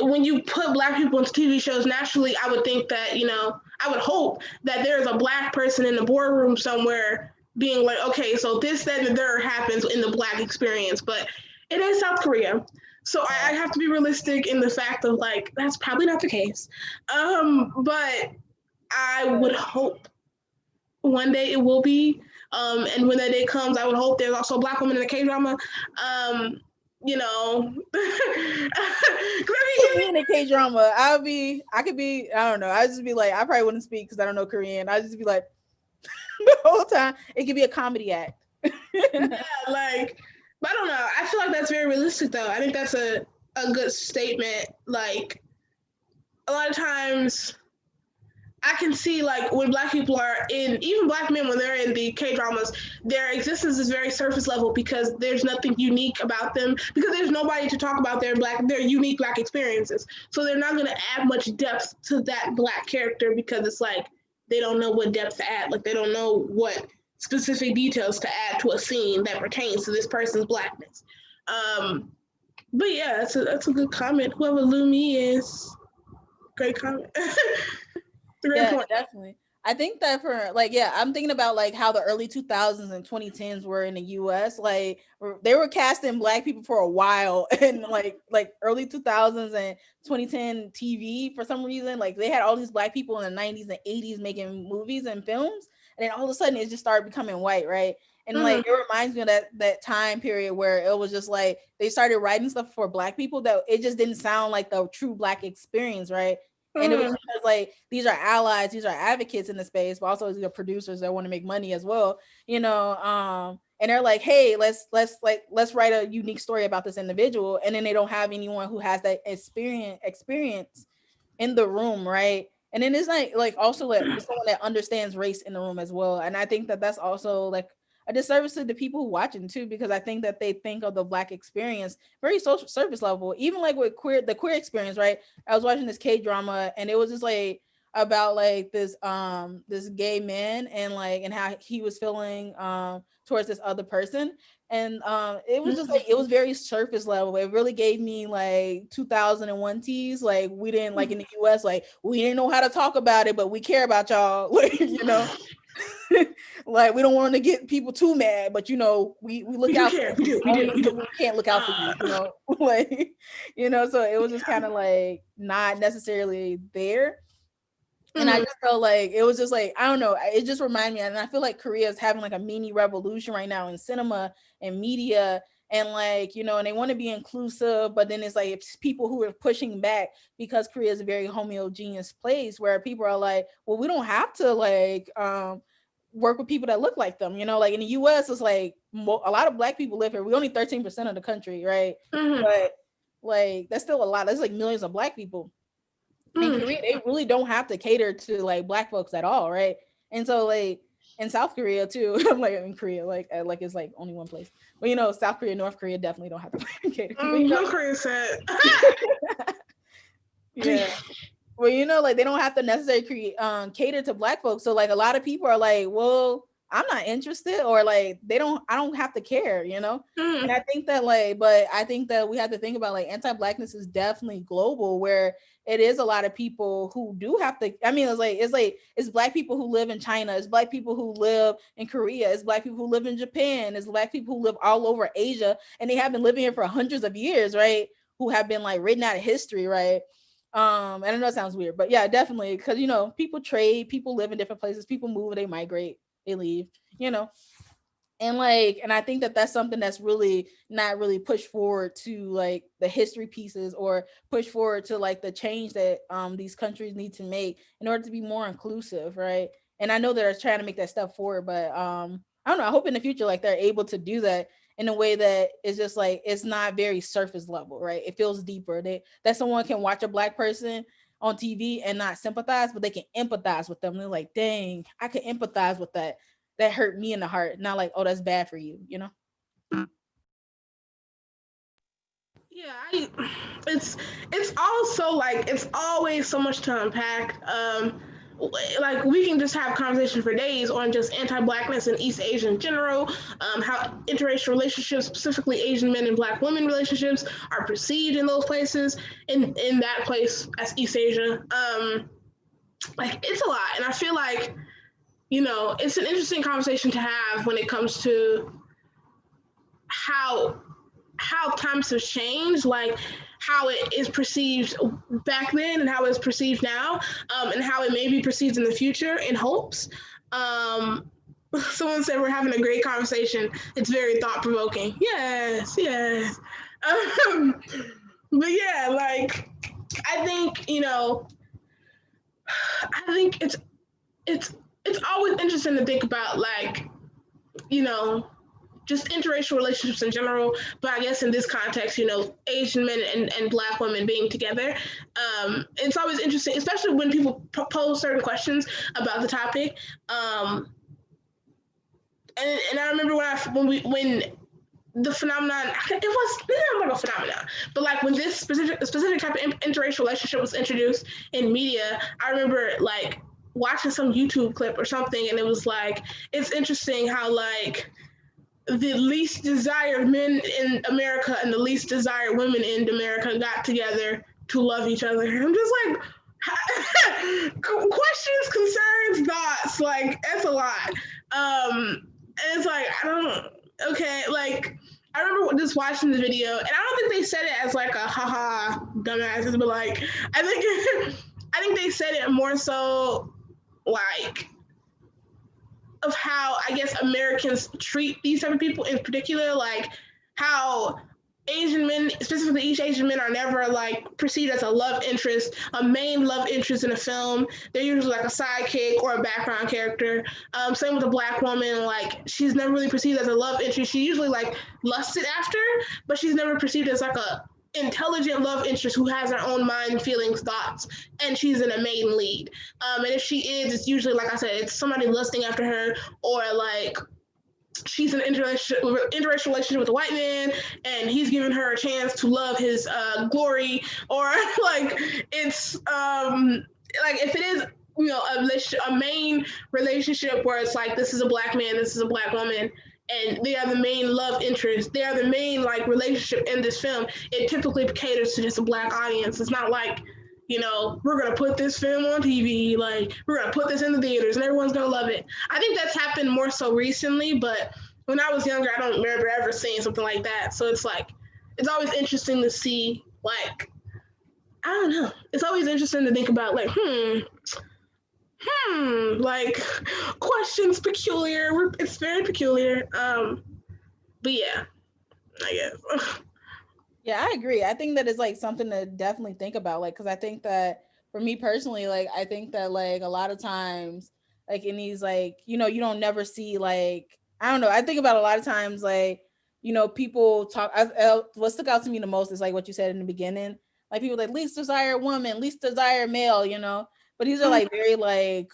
when you put black people into TV shows, naturally, I would think that, I would hope that there's a black person in the boardroom somewhere being like, okay, so this, that, and the third happens in the black experience. But it is South Korea. So I have to be realistic in the fact of like, that's probably not the case. But I would hope one day it will be. And when that day comes, I would hope there's also a black woman in the K drama. You know, Put me in a K drama. I could be, I don't know. I just be like, I probably wouldn't speak because I don't know Korean. I just be like, the whole time. It could be a comedy act. yeah, like, but I don't know. I feel like that's very realistic, though. I think that's a good statement. Like, a lot of times, I can see like when black people are in, even black men when they're in the K dramas, their existence is very surface level because there's nothing unique about them because there's nobody to talk about their unique black experiences. So they're not going to add much depth to that black character because it's like they don't know what depth to add. Like they don't know what specific details to add to a scene that pertains to this person's blackness. But yeah, that's a good comment. Whoever Lumi is, great comment. Great Yeah, point. definitely. I think that for like, yeah, I'm thinking about like how the early 2000s and 2010s were in the US. Like they were casting black people for a while and like early 2000s and 2010 TV for some reason. Like they had all these black people in the 90s and 80s making movies and films. And then all of a sudden it just started becoming white, right? And like Mm-hmm. it reminds me of that time period where it was just like they started writing stuff for black people that it just didn't sound like the true black experience, right? And it was Mm-hmm. because like these are allies, these are advocates in the space, but also these are producers that want to make money as well, and they're like, hey, let's write a unique story about this individual, and then they don't have anyone who has that experience in the room, right? And then it's like also like someone that understands race in the room as well. And I think that that's also like a disservice to the people who watching too, because I think that they think of the black experience very social surface level. Even like with the queer experience, right? I was watching this K drama and it was just like about like this gay man and like and how he was feeling towards this other person. And it was just like it was very surface level. It really gave me like 2001 teas. Like we didn't like in the US, like we didn't know how to talk about it, but we care about y'all. Like, like we don't want to get people too mad, but we look We do out for care. We you. do. We Only do. We until do. we can't look out for you, like so it was just kind of like not necessarily there. And I Mm-hmm. just felt like it was just like, I don't know, it just reminded me, and I feel like Korea is having like a mini revolution right now in cinema and media. And like, and they want to be inclusive, but then it's like it's people who are pushing back because Korea is a very homogeneous place where people are like, well, we don't have to like work with people that look like them, like in the US it's like a lot of black people live here. We only 13% of the country, right? Mm-hmm. But like that's still a lot. That's like millions of black people in Mm-hmm. Korea. They really don't have to cater to like black folks at all, right? And so like in South Korea too, I'm like in Korea, like it's like only one place. But South Korea, North Korea definitely don't have to cater. But No Korean said. yeah. Well, like they don't have to necessarily cater to black folks. So like a lot of people are like, well, I'm not interested, or like I don't have to care, And Mm-hmm. I think that like, but I think that we have to think about like anti-blackness is definitely global, where it is a lot of people who do have to. I mean, it's black people who live in China, it's black people who live in Korea, it's black people who live in Japan, it's black people who live all over Asia, and they have been living here for hundreds of years, right? Who have been like written out of history, right? I don't know, it sounds weird, but yeah, definitely, because people trade, people live in different places, people move, they migrate, they leave, you know, and I think that that's something that's really not really pushed forward to like the history pieces, or push forward to like the change that these countries need to make in order to be more inclusive, right? And I know they're trying to make that step forward, but I don't know, I hope in the future like they're able to do that in a way that is just like it's not very surface level, right? It feels deeper, that someone can watch a black person on TV and not sympathize, but they can empathize with them. They're like, dang, I can empathize with that. That hurt me in the heart. Not like, oh, that's bad for you, you know? Yeah, it's also like it's always so much to unpack. Like we can just have conversation for days on just anti-blackness in East Asia in general, how interracial relationships, specifically Asian men and Black women relationships, are perceived in those places, in that place as East Asia. Like it's a lot, and I feel like it's an interesting conversation to have when it comes to how times have changed, like how it is perceived back then and how it's perceived now, and how it may be perceived in the future in hopes. Um, Someone said we're having a great conversation. It's very thought provoking. Yes, yes. Um, but yeah, like I think I think it's it's always interesting to think about, like you know just interracial relationships in general, but I guess in this context, Asian men and Black women being together. It's always interesting, especially when people pose certain questions about the topic. And I remember when the phenomenon, it was not like a phenomenon, but like when this specific type of interracial relationship was introduced in media, I remember like watching some YouTube clip or something, and it was like, it's interesting how like the least desired men in America and the least desired women in America got together to love each other. I'm just like, questions, concerns, thoughts. Like that's a lot. And it's like I don't. Okay, like I remember just watching the video, and I don't think they said it as like a haha dumbasses, but like I think I think they said it more so like of how I guess Americans treat these type of people in particular, like how Asian men, specifically East Asian men, are never like perceived as a love interest, a main love interest in a film. They're usually like a sidekick or a background character. Same with a Black woman, like she's never really perceived as a love interest. She usually like lusted after, but she's never perceived as like a intelligent love interest who has her own mind, feelings, thoughts, and she's in a main lead. And if she is, it's usually like I said, it's somebody lusting after her, or like she's in an interracial relationship with a white man and he's giving her a chance to love his glory, or like it's like if it is a main relationship where it's like this is a Black man, this is a Black woman, and they are the main love interest, they are the main like relationship in this film, it typically caters to just a Black audience. It's not like we're gonna put this film on TV, like we're gonna put this in the theaters and everyone's gonna love it. I think that's happened more so recently, but when I was younger, I don't remember ever seeing something like that. So it's like, it's always interesting to see, like, I don't know. It's always interesting to think about, like, like, questions peculiar. It's very peculiar. But yeah, I guess. Yeah, I agree. I think that is like something to definitely think about. Like, because I think that for me personally, like, I think that like a lot of times, like in these, like, you don't never see like, I don't know. I think about a lot of times, like, people talk. What stuck out to me the most is like what you said in the beginning. Like people like least desired woman, least desired male, But these are like very like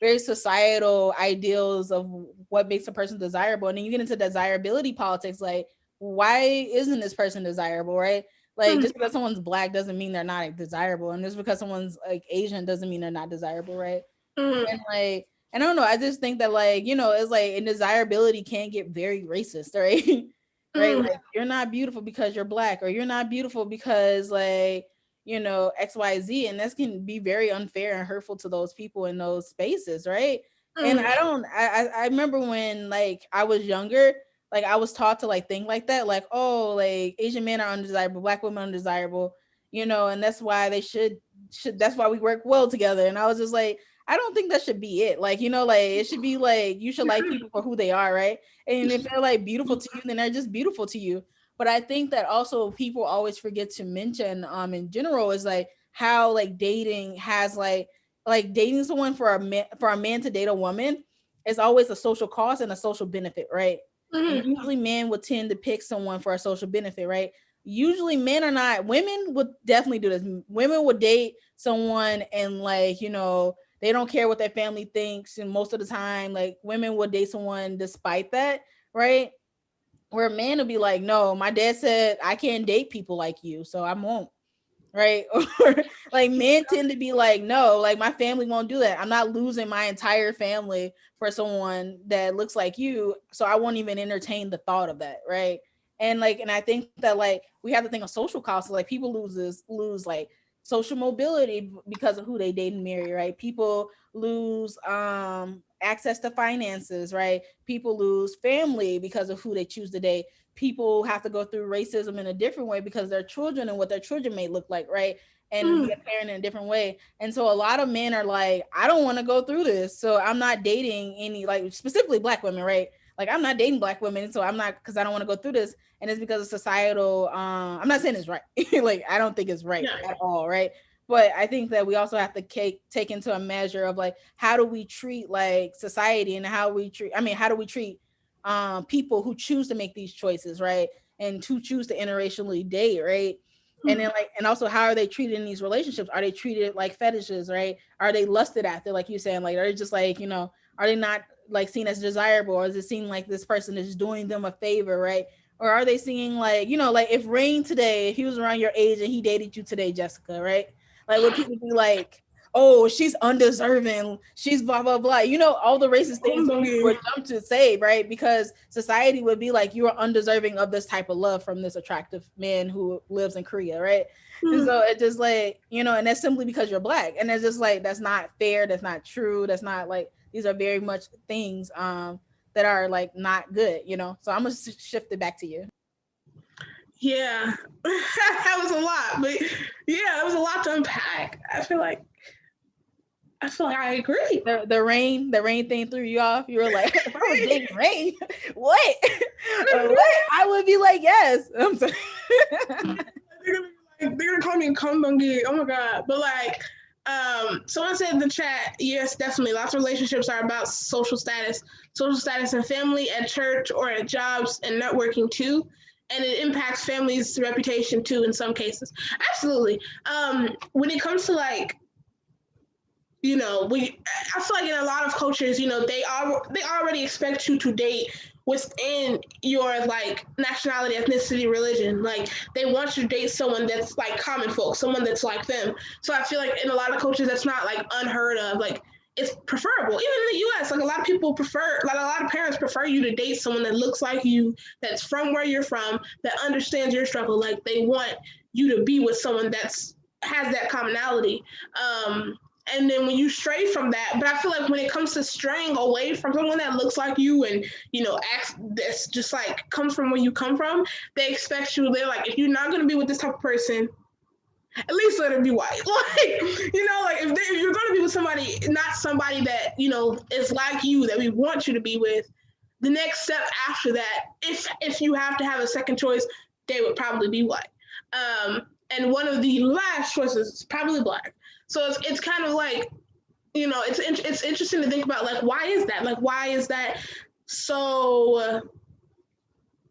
very societal ideals of what makes a person desirable. And then you get into desirability politics, like why isn't this person desirable, right? Like just because someone's Black doesn't mean they're not like, desirable, and just because someone's like Asian doesn't mean they're not desirable, right? And like, and I don't know, I just think that like it's like, and desirability can get very racist, right? Right, like you're not beautiful because you're Black, or you're not beautiful because like XYZ, and this can be very unfair and hurtful to those people in those spaces, right? And I remember when like I was younger, like I was taught to like think like that, like, oh, like Asian men are undesirable, Black women are undesirable, and that's why they should that's why we work well together. And I was just like, I don't think that should be it. Like, like it should be like you should like people for who they are, right? And if they're like beautiful to you, then they're just beautiful to you. But I think that also people always forget to mention in general is like how like dating has like dating someone for a man to date a woman is always a social cost and a social benefit, right? And usually men would tend to pick someone for a social benefit, right? usually men are not, women would definitely do this. Women would date someone and like, they don't care what their family thinks. And most of the time, like women would date someone despite that, right? Where a man would be like, no, my dad said I can't date people like you, so I won't. Right. Or like men tend to be like, no, like my family won't do that. I'm not losing my entire family for someone that looks like you. So I won't even entertain the thought of that. Right. And I think that like we have to think of social costs. Like people lose like social mobility because of who they date and marry, right? People lose access to finances, right? People lose family because of who they choose to date. People have to go through racism in a different way because their children and what their children may look like, right? And be a parent in a different way. And so a lot of men are like, I don't want to go through this. So I'm not dating any, like specifically black women, right? Like I'm not dating black women. So I'm not, because I don't want to go through this. And it's because of societal, I'm not saying it's right. Like I don't think it's right at all, right? But I think that we also have to take into a measure of like, how do we treat like society and how do we treat people who choose to make these choices, right? And who choose to interracially date, right? And then like, and also how are they treated in these relationships? Are they treated like fetishes, right? Are they lusted after, like you saying, like, are they just like, are they not like seen as desirable, or is it seen like this person is doing them a favor, right? Or are they seeing like, like if Rain today, if he was around your age and he dated you today, Jessica, right? Like would people be like, oh, she's undeserving, she's blah blah blah, all the racist things we would jump to say, right? Because society would be like, you are undeserving of this type of love from this attractive man who lives in Korea, right? And so it's just like, and that's simply because you're black. And it's just like, that's not fair, that's not true, that's not like, these are very much things that are like not good, so I'm gonna shift it back to you. Yeah, that was a lot, but yeah, that was a lot to unpack. I feel like I agree. The rain thing threw you off. You were like, if I was dating Rain, what? What? I would be like, yes. I'm sorry. They're gonna call me Kumbungi. Oh my god! But like, someone said in the chat, yes, definitely. Lots of relationships are about social status in family, at church, or at jobs, and networking too. And it impacts families' reputation too in some cases. Absolutely. When it comes to like, I feel like in a lot of cultures, they already expect you to date within your like nationality, ethnicity, religion. Like they want you to date someone that's like common folk, someone that's like them. So I feel like in a lot of cultures that's not like unheard of. Like it's preferable. Even in the US, like a lot of people prefer, like a lot of parents prefer you to date someone that looks like you, that's from where you're from, that understands your struggle. Like they want you to be with someone that's has that commonality. And then when you stray from that, but I feel like when it comes to straying away from someone that looks like you and acts that's just like comes from where you come from, they expect you. They're like, if you're not gonna be with this type of person, at least let her be white. Like like if you're gonna be with somebody, not somebody that is like you, that we want you to be with, the next step after that, if you have to have a second choice, they would probably be white. And one of the last choices is probably black. So it's kind of like, it's interesting to think about, like, why is that? Like, why is that so?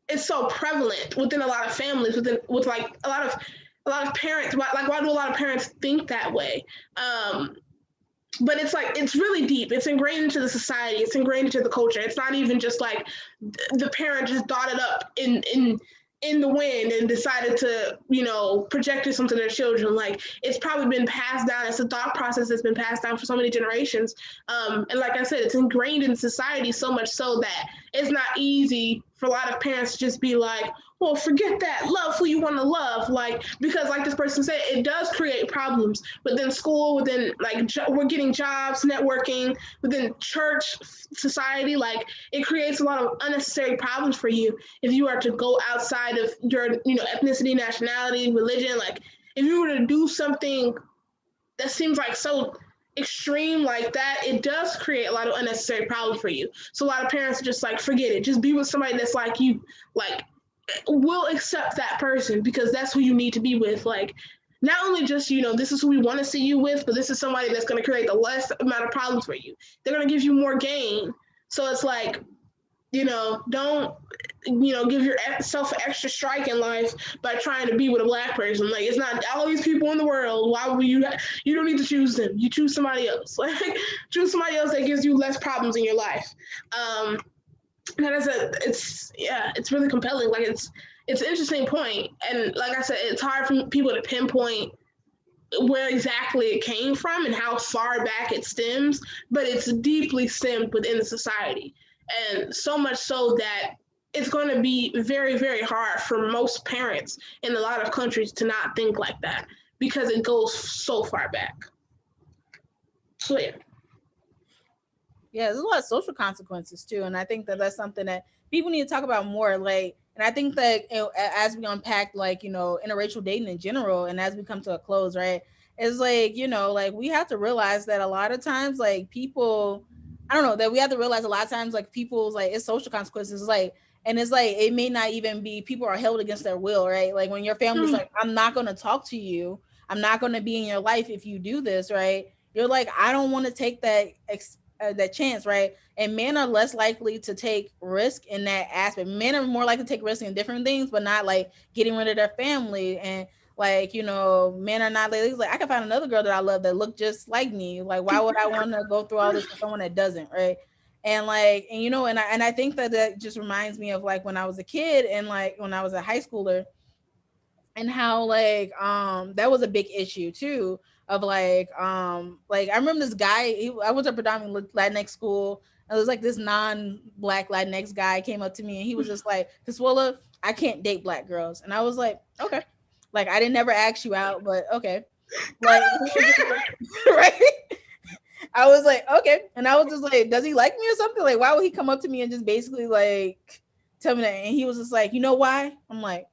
It's so prevalent within a lot of families, with like a lot of parents. Why do a lot of parents think that way? But it's like, it's really deep. It's ingrained into the society. It's ingrained into the culture. It's not even just like the parent just thought it up in the wind and decided to, project this onto their children. Like it's probably been passed down. It's a thought process that's been passed down for so many generations. And like I said, it's ingrained in society so much so that it's not easy for a lot of parents to just be like, well, forget that, love who you want to love. Like, because like this person said, it does create problems within school, within like we're getting jobs, networking, within church, society. Like it creates a lot of unnecessary problems for you if you are to go outside of your ethnicity, nationality, religion. Like if you were to do something that seems like so extreme like that, it does create a lot of unnecessary problems for you. So a lot of parents are just like, forget it, just be with somebody that's like you. Like we'll accept that person because that's who you need to be with. Like not only just this is who we want to see you with, but this is somebody that's going to create the less amount of problems for you. They're going to give you more gain. So it's like don't give yourself an extra strike in life by trying to be with a black person. Like, it's not all these people in the world. Why would you don't need to choose them. You choose somebody else. Like, choose somebody else that gives you less problems in your life. That is it's really compelling. Like, it's an interesting point, and like I said, it's hard for people to pinpoint where exactly it came from and how far back it stems, but it's deeply stemmed within the society. And so much so that it's going to be very, very hard for most parents in a lot of countries to not think like that because it goes so far back. So, yeah. Yeah, there's a lot of social consequences too, and I think that that's something that people need to talk about more. Like, and I think that as we unpack, like, interracial dating in general, and as we come to a close, right, it's like, like, we have to realize that a lot of times, like, people, I don't know, that we have to realize a lot of times, like, people's, like, it's social consequences, like, and it's like it may not even be, people are held against their will, right? Like, when your family's like, I'm not going to talk to you, I'm not going to be in your life if you do this, right? You're like, I don't want to take that chance, right? And men are less likely to take risk in that aspect. Men are more likely to take risk in different things, but not like getting rid of their family. And like, men are not like I can find another girl that I love that look just like me. Like, why would I want to go through all this for someone that doesn't, right? And like, and I think that just reminds me of like when I was a kid and like when I was a high schooler, and how that was a big issue too, of like I remember this guy, I went to a predominantly Latinx school, and it was like this non-black Latinx guy came up to me and he was just like, Kiswilla, I can't date black girls. And I was like, okay. Like, I didn't never ask you out, but okay. Like, right. I was like, okay. And I was just like, does he like me or something? Like, why would he come up to me and just basically like tell me that? And he was just like, you know why? I'm like,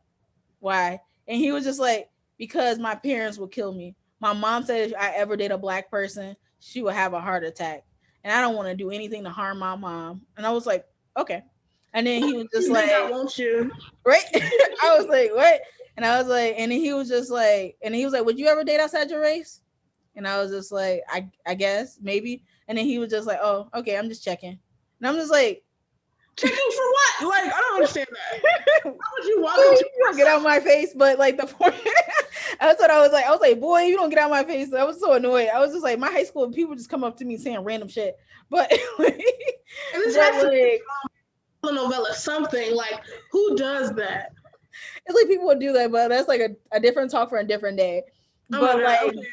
why? And he was just like, because my parents will kill me. My mom said if I ever date a black person, she would have a heart attack. And I don't want to do anything to harm my mom. And I was like, okay. And then he was just You like, think I want you? right? I was like, what? And I was like, and then he was just like, and he was like, would you ever date outside your race? And I was just like, I guess, maybe. And then he was just like, oh, okay, I'm just checking. And I'm just like, checking for what? Like, I don't understand that. How would you walk boy, up to you don't get out my face? But like the point, that's what I was like. I was like, boy, you don't get out my face. I was so annoyed. I was just like, my high school people just come up to me saying random shit. But like, and this has to be a novella, something like, who does that? It's like people would do that, but that's like a different talk for a different day. But like, okay.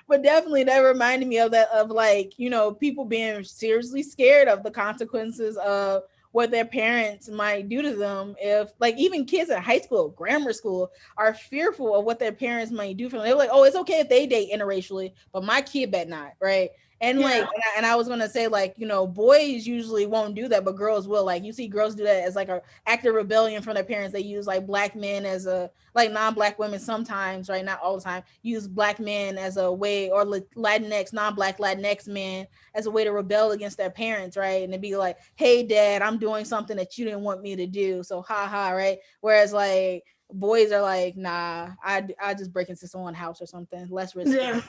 But definitely that reminded me of that, of like, people being seriously scared of the consequences of what their parents might do to them. If like even kids in high school, grammar school are fearful of what their parents might do for them. They're like, oh, it's okay if they date interracially, but my kid bet not, right? And like, and I was gonna say, like, boys usually won't do that, but girls will. Like, you see girls do that as like a act of rebellion from their parents. They use like black men as a, like non-black women sometimes, right? Not all the time. Use black men as a way, or Latinx, non-black Latinx men as a way to rebel against their parents, right? And to be like, hey, dad, I'm doing something that you didn't want me to do, so ha ha, right? Whereas like boys are like, nah, I just break into someone's house or something, less risky. Yeah.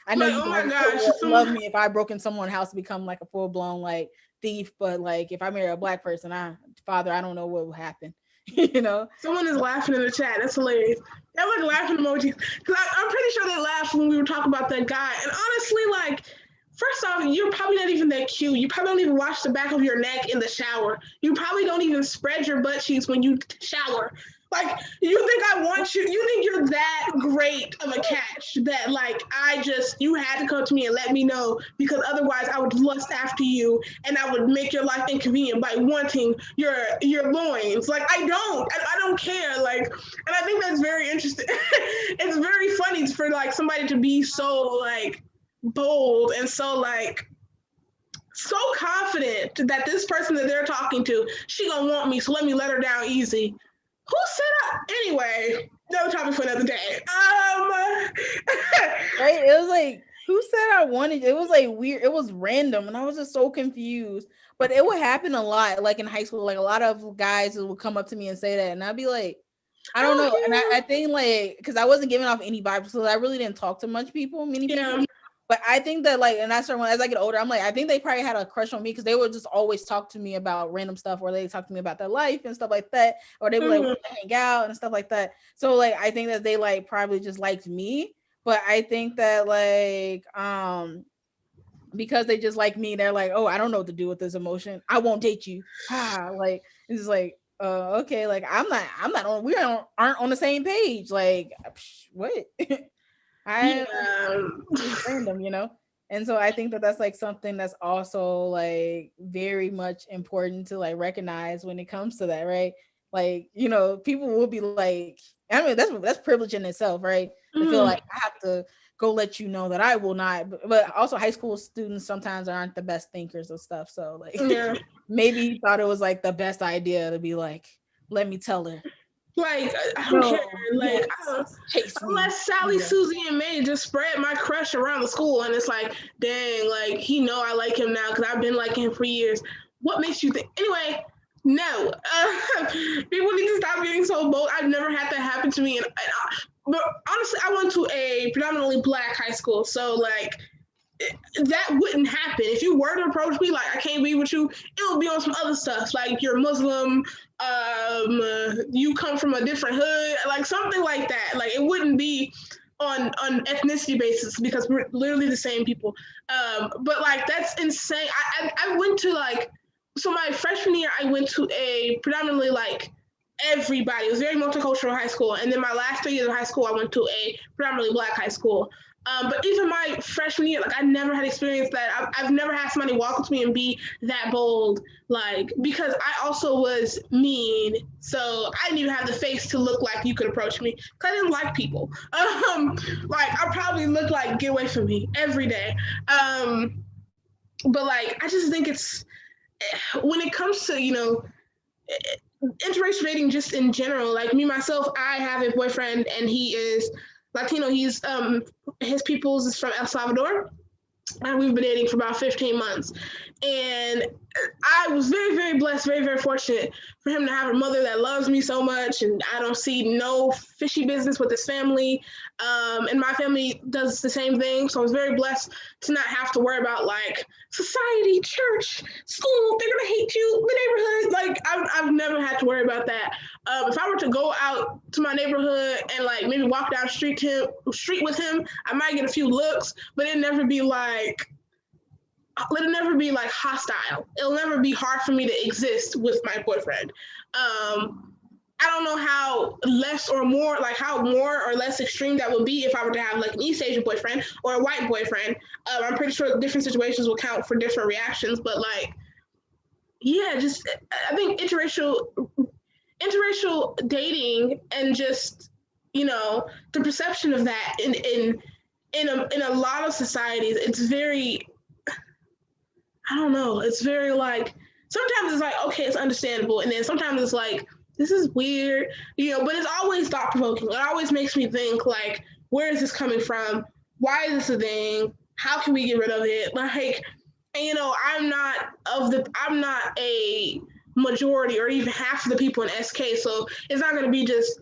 I know you love me if I broke in someone's house to become like a full-blown like thief, but like if I marry a black person, I don't know what will happen. Someone is laughing in the chat. That's hilarious. They're like laughing emojis, because I'm pretty sure they laughed when we were talking about that guy. And honestly, like, first off, you're probably not even that cute. You probably don't even wash the back of your neck in the shower. You probably don't even spread your butt cheeks when you shower. Like, you think I want you? You think you're that great of a catch that, like, you had to come to me and let me know, because otherwise I would lust after you and I would make your life inconvenient by wanting your loins. Like, I don't care. Like, and I think that's very interesting. It's very funny for, like, somebody to be so, like, bold and so, like, so confident that this person that they're talking to, she gonna want me, so let me let her down easy. Who set up? Anyway, no topic for another day. Right? It was like, who said I wanted? It was like weird. It was random, and I was just so confused. But it would happen a lot, like in high school. Like a lot of guys would come up to me and say that, and I'd be like, I don't know. And I think like, because I wasn't giving off any vibes, so I really didn't talk to many people. But I think that like, and that's when as I get older, I'm like, I think they probably had a crush on me because they would just always talk to me about random stuff, or they talk to me about their life and stuff like that, or they would like Mhm. hang out and stuff like that. So like, I think that they like probably just liked me, but I think that like, because they just like me, they're like, oh, I don't know what to do with this emotion. I won't date you. Like it's just like, okay, like I'm not on, aren't on the same page. Like, what? I Yeah. it's random, you know? And so I think that that's like something that's also like very much important to like recognize when it comes to that, right? Like, you know, people will be like, I mean, that's privilege in itself, right? To feel like Mhm. I have to go let you know that I will not. But also, high school students sometimes aren't the best thinkers of stuff. So, like, Yeah. maybe he thought it was like the best idea to be like, let me tell her, Like I don't care. no, Like yes, chase me. unless Sally, Yeah. Susie, and May just spread my crush around the school, and it's like, dang, like he know I like him now because I've been liking him for years. What makes you think? Anyway, no. People need to stop getting so bold. I've never had that happen to me, but honestly, I went to a predominantly black high school, so like that wouldn't happen. If you were to approach me like I can't be with you, it would be on some other stuff like you're Muslim, you come from a different hood, like something like that. Like it wouldn't be on ethnicity basis because we're literally the same people. But like that's insane. I went to like so my freshman year I went to a predominantly like everybody. It was very multicultural high school, and then my last 3 years of high school I went to a predominantly black high school. But even my freshman year, like I never had experienced that. I've never had somebody walk up to me and be that bold, like because I also was mean, so I didn't even have the face to look like you could approach me. Cause I didn't like people. Like I probably looked like get away from me every day. But like I just think it's when it comes to interracial dating just in general. Like me myself, I have a boyfriend and he is Latino. He's his peoples is from El Salvador, and we've been dating for about 15 months. And I was very, very blessed, very, very fortunate for him to have a mother that loves me so much, and I don't see no fishy business with his family. And my family does the same thing, so I was very blessed to not have to worry about like society, church, school. They're gonna hate you, the neighborhood. Like I've never had to worry about that. If I were to go out to my neighborhood and like maybe walk down street with him, I might get a few looks, but it'll never be like hostile. It'll never be hard for me to exist with my boyfriend. I don't know how less or more, like how more or less extreme that would be if I were to have like an East Asian boyfriend or a white boyfriend. I'm pretty sure different situations will count for different reactions, but like, yeah, just I think interracial dating and just the perception of that in a lot of societies, it's very I don't know. It's very like sometimes it's like okay, it's understandable, and then sometimes it's like this is weird, But it's always thought provoking. It always makes me think like, where is this coming from? Why is this a thing? How can we get rid of it? Like, and I'm not a majority or even half of the people in SK, so it's not going to be just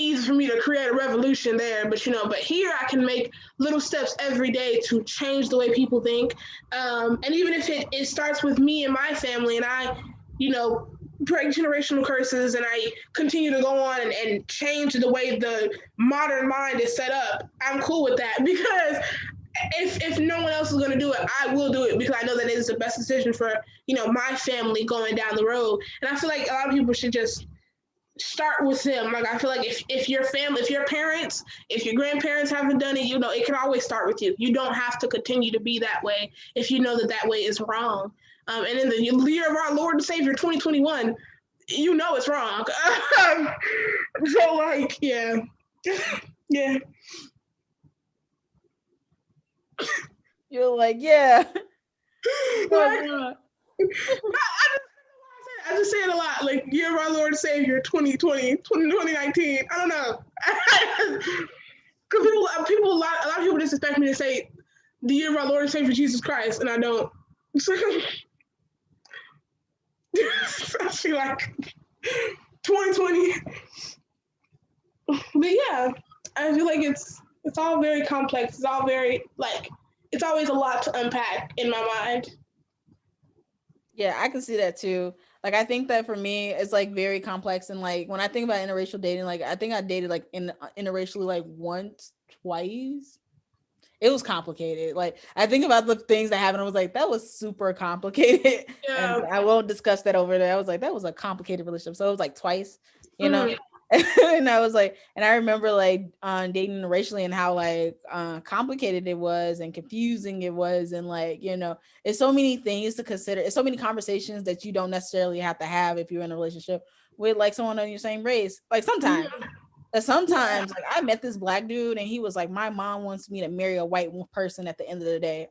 easy for me to create a revolution there, but here I can make little steps every day to change the way people think. And even if it starts with me and my family, and I, break generational curses and I continue to go on and change the way the modern mind is set up, I'm cool with that because if no one else is going to do it, I will do it because I know that it is the best decision for, my family going down the road. And I feel like a lot of people should just start with them. Like I feel like if your family, if your parents, if your grandparents haven't done it, it can always start with you. You don't have to continue to be that way if you know that way is wrong. And in the year of our Lord and Savior 2021, it's wrong. So like, yeah, yeah. You're like, yeah. Like, I just say it a lot, like year of our Lord and Savior 2020, 2019. I don't know. Because a lot of people just expect me to say the year of our Lord and Savior Jesus Christ, and I don't. I feel like 2020. But yeah, I feel like it's all very complex. It's all very like it's always a lot to unpack in my mind. Yeah, I can see that too. Like I think that for me it's like very complex, and like when I think about interracial dating, like I think I dated like interracially like once, twice. It was complicated. Like I think about the things that happened, I was like, that was super complicated. And Yeah. I won't discuss that over there. I was like, that was a complicated relationship. So it was like twice, you know. Mhm. And I was like, and I remember like dating racially and how like complicated it was and confusing it was, and like, you know, it's so many things to consider. It's so many conversations that you don't necessarily have to have if you're in a relationship with like someone on your same race. Like sometimes, Mhm. but Yeah. sometimes, like I met this black dude, and he was like, "My mom wants me to marry a white person." At the end of the day,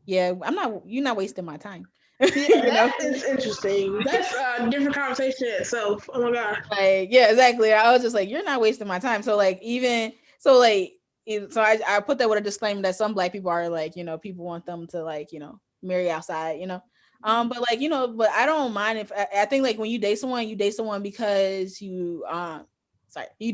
yeah, I'm not. You're not wasting my time. Yeah, You know, that is interesting. That's a different conversation in itself. Oh my god. like yeah, exactly. I was just like, you're not wasting my time. So like even so like so I put that with a disclaimer that some black people are like, you know, people want them to like, you know, marry outside, you know. But like, you know, but I don't mind if I think like when you date someone because you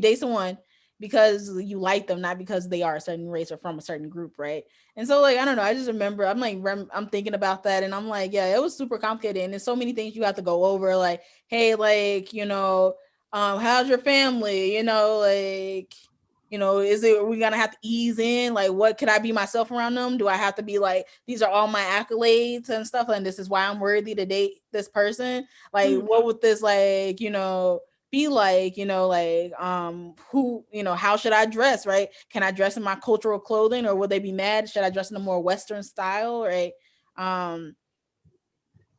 date someone because you like them, not because they are a certain race or from a certain group, right? And so like I don't know, I just remember I'm like I'm thinking about that, and I'm like, yeah, it was super complicated, and there's so many things you have to go over, like, hey, like, you know, how's your family, you know, like, you know, is it, are we gonna have to ease in, like what could I be myself around them, do I have to be like these are all my accolades and stuff, and this is why I'm worthy to date this person, like Mhm. what would this, like, you know, be like, you know, like who, you know, how should I dress, right? Can I dress in my cultural clothing, or will they be mad? Should I dress in a more western style, right? um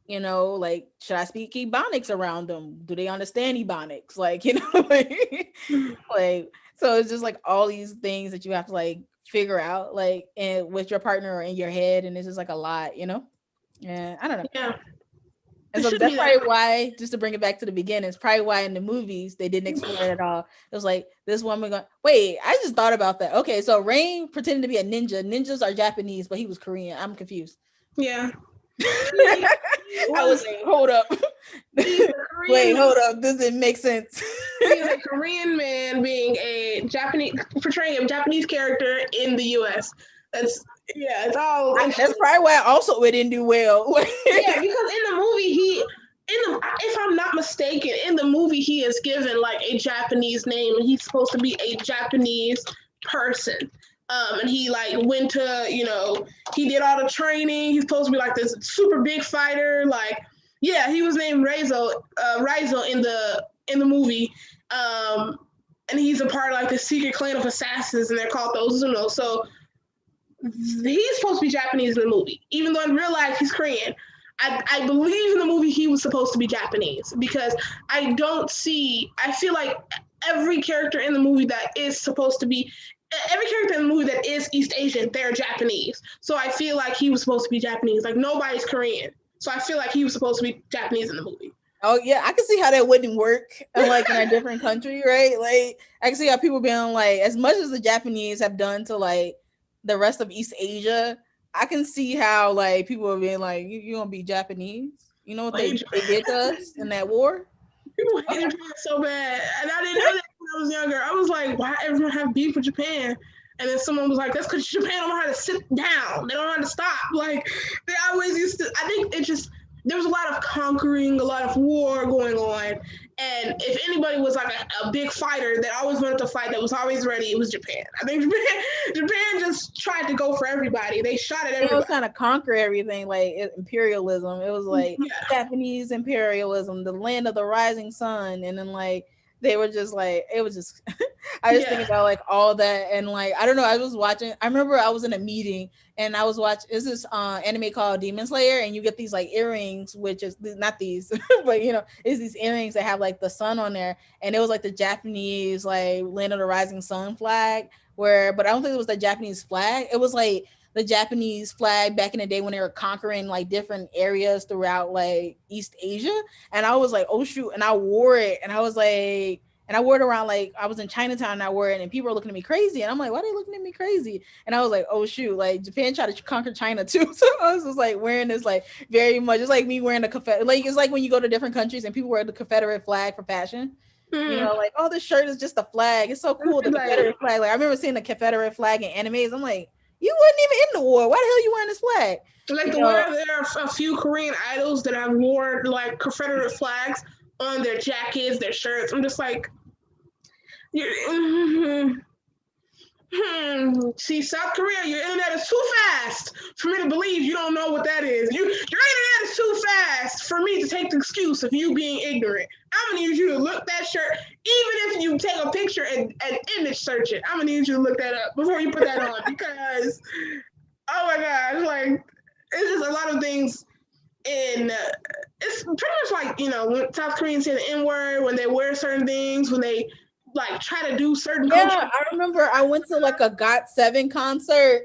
you know, like should I speak ebonics around them, do they understand ebonics, like, you know, like so it's just like all these things that you have to like figure out, like, and with your partner or in your head, and it's just like a lot, you know. And I don't know. Yeah, And it so should be that's that. probably why, just to bring it back to the beginning, it's probably why in the movies they didn't explore it at all. It was like this woman going, wait, I just thought about that. Okay, so Rain pretended to be a ninja. Ninjas are Japanese, but he was Korean. I'm confused. Yeah, he I was was. like, hold up. He's a Korean Wait, man. hold up. This didn't make sense. He's a Korean man being a Japanese, portraying a Japanese character in the U.S. That's yeah, it's all That's interesting. probably why also it didn't do well. Yeah, because in the movie if I'm not mistaken, in the movie he is given like a Japanese name and he's supposed to be a Japanese person. And he like went to, he did all the training. He's supposed to be like this super big fighter. Like, yeah, he was named Reizo in the movie. Um, and he's a part of like the secret clan of assassins, and they're called the Ozuno. So he's supposed to be Japanese in the movie, even though in real life he's Korean. I believe in the movie he was supposed to be Japanese because I feel like every character in the movie that is supposed to be, every character in the movie that is East Asian, they're Japanese. So I feel like he was supposed to be Japanese. Like nobody's Korean. So I feel like he was supposed to be Japanese in the movie. Oh yeah, I can see how that wouldn't work, like in a different country, right? Like I can see how people being like, as much as the Japanese have done to like the rest of East Asia, I can see how like people are being like, you gonna be Japanese? You know what Like, they did to us in that war? people hate Okay. Japan so bad, and I didn't know that when I was younger. I was like, why everyone have beef with Japan? And then someone was like, that's because Japan don't know how to sit down. They don't know how to stop. Like they always used to. I think it just there was a lot of conquering, a lot of war going on. And if anybody was like a big fighter that always wanted to fight, that was always ready, it was Japan. I think Japan just tried to go for everybody. They shot at It was everybody. trying to conquer everything, like imperialism. It was like Yeah, Japanese imperialism, the land of the rising sun, and then like they were just like it was just. I just think yeah. about like all that, and like I don't know. I was watching. I remember I was in a meeting and I was watching. Is this anime called Demon Slayer? And you get these like earrings, which is not these, but you know, it's these earrings that have like the sun on there, and it was like the Japanese like land of the rising sun flag. Where, but I don't think it was the Japanese flag. It was like the Japanese flag back in the day when they were conquering like different areas throughout like East Asia. And I was like, oh shoot. And I wore it. And I was like, and I wore it around like I was in Chinatown and I wore it and people were looking at me crazy. And I'm like, why are they looking at me crazy? And I was like, oh shoot, like Japan tried to conquer China too. So I was just like wearing this like very much, it's like me wearing a Confederate, like it's like when you go to different countries and people wear the Confederate flag for fashion. You know, like, oh, this shirt is just a flag. It's so cool, the Confederate flag. Like, I remember seeing the Confederate flag in animes. I'm like, you wasn't even in the war. Why the hell are you wearing this flag? Like there are a few Korean idols that have worn like Confederate flags on their jackets, their shirts. I'm just like, see, South Korea, your internet is too fast for me to believe you don't know what that is. Your internet is too fast for me to take the excuse of you being ignorant. I'm gonna need you to look that shirt, even if you take a picture and image search it. I'm gonna need you to look that up before you put that on because, oh my gosh, like it's just a lot of things in. It's pretty much like when South Koreans say the N word, when they wear certain things, when they like try to do certain culture. I remember I went to like a GOT7 concert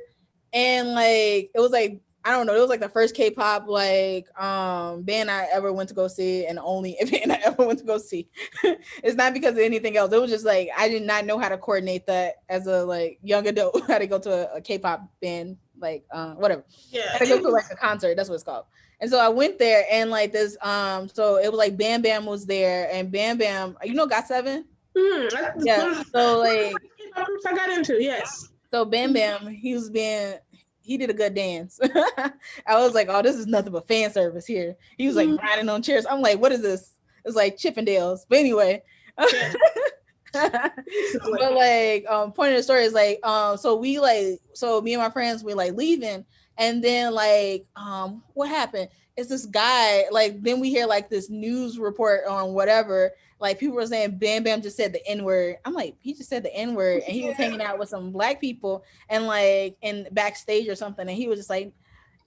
and like it was like I don't know, it was like the first K-pop like band I ever went to go see and only band I ever went to go see. It's not because of anything else. It was just like I did not know how to coordinate that as a like young adult, how to go to a K-pop band, like whatever. Yeah. I had to go to like a concert, that's what it's called. And so I went there and like this so it was like Bam Bam was there and Bam Bam, you know GOT7? Yeah. So like I got into, yes. So Bam Bam, he did a good dance. I was like, oh, this is nothing but fan service here. He was like riding on chairs. I'm like, what is this? It's like Chippendales. But anyway. Yeah. But like point of the story is like so me and my friends we like leaving and then like what happened? It's this guy, like then we hear like this news report on whatever, like people were saying Bam Bam just said the N-word. I'm like, he just said the N-word and he was hanging out with some black people and like in backstage or something and he was just like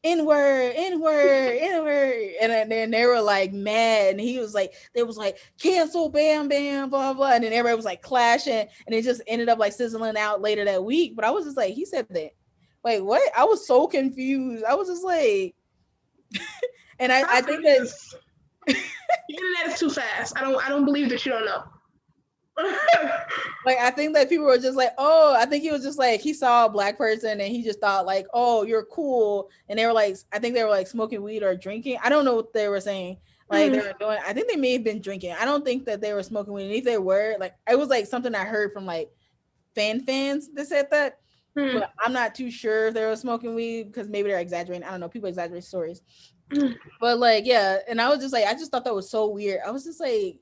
N-word, N-word, N-word. And then they were like mad and he was like, they was like, cancel Bam Bam, blah, blah. And then everybody was like clashing and it just ended up like sizzling out later that week. But I was just like, he said that. Wait, what? I was so confused. I was just like, and I think that the internet is too fast. I don't believe that you don't know. Like I think that people were just like, oh, I think he was just like he saw a black person and he just thought like, oh, you're cool. And they were like, I think they were like smoking weed or drinking. I don't know what they were saying. Like they were doing. I think they may have been drinking. I don't think that they were smoking weed. And if they were, like it was like something I heard from like fans that said that. But I'm not too sure if they were smoking weed because maybe they're exaggerating. I don't know. People exaggerate stories. But like, yeah. And I was just like, I just thought that was so weird. I was just like,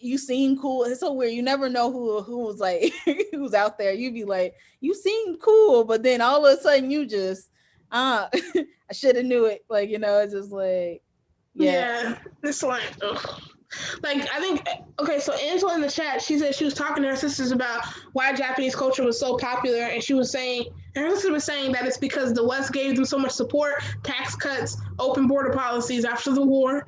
you seem cool. It's so weird. You never know who was like who's out there. You'd be like, you seem cool, but then all of a sudden you just I should have knew it. Like, it's just like it's like ugh. Like I think okay, so Angela in the chat, she said she was talking to her sisters about why Japanese culture was so popular, and she was saying, and her sister was saying that it's because the West gave them so much support, tax cuts, open border policies after the war.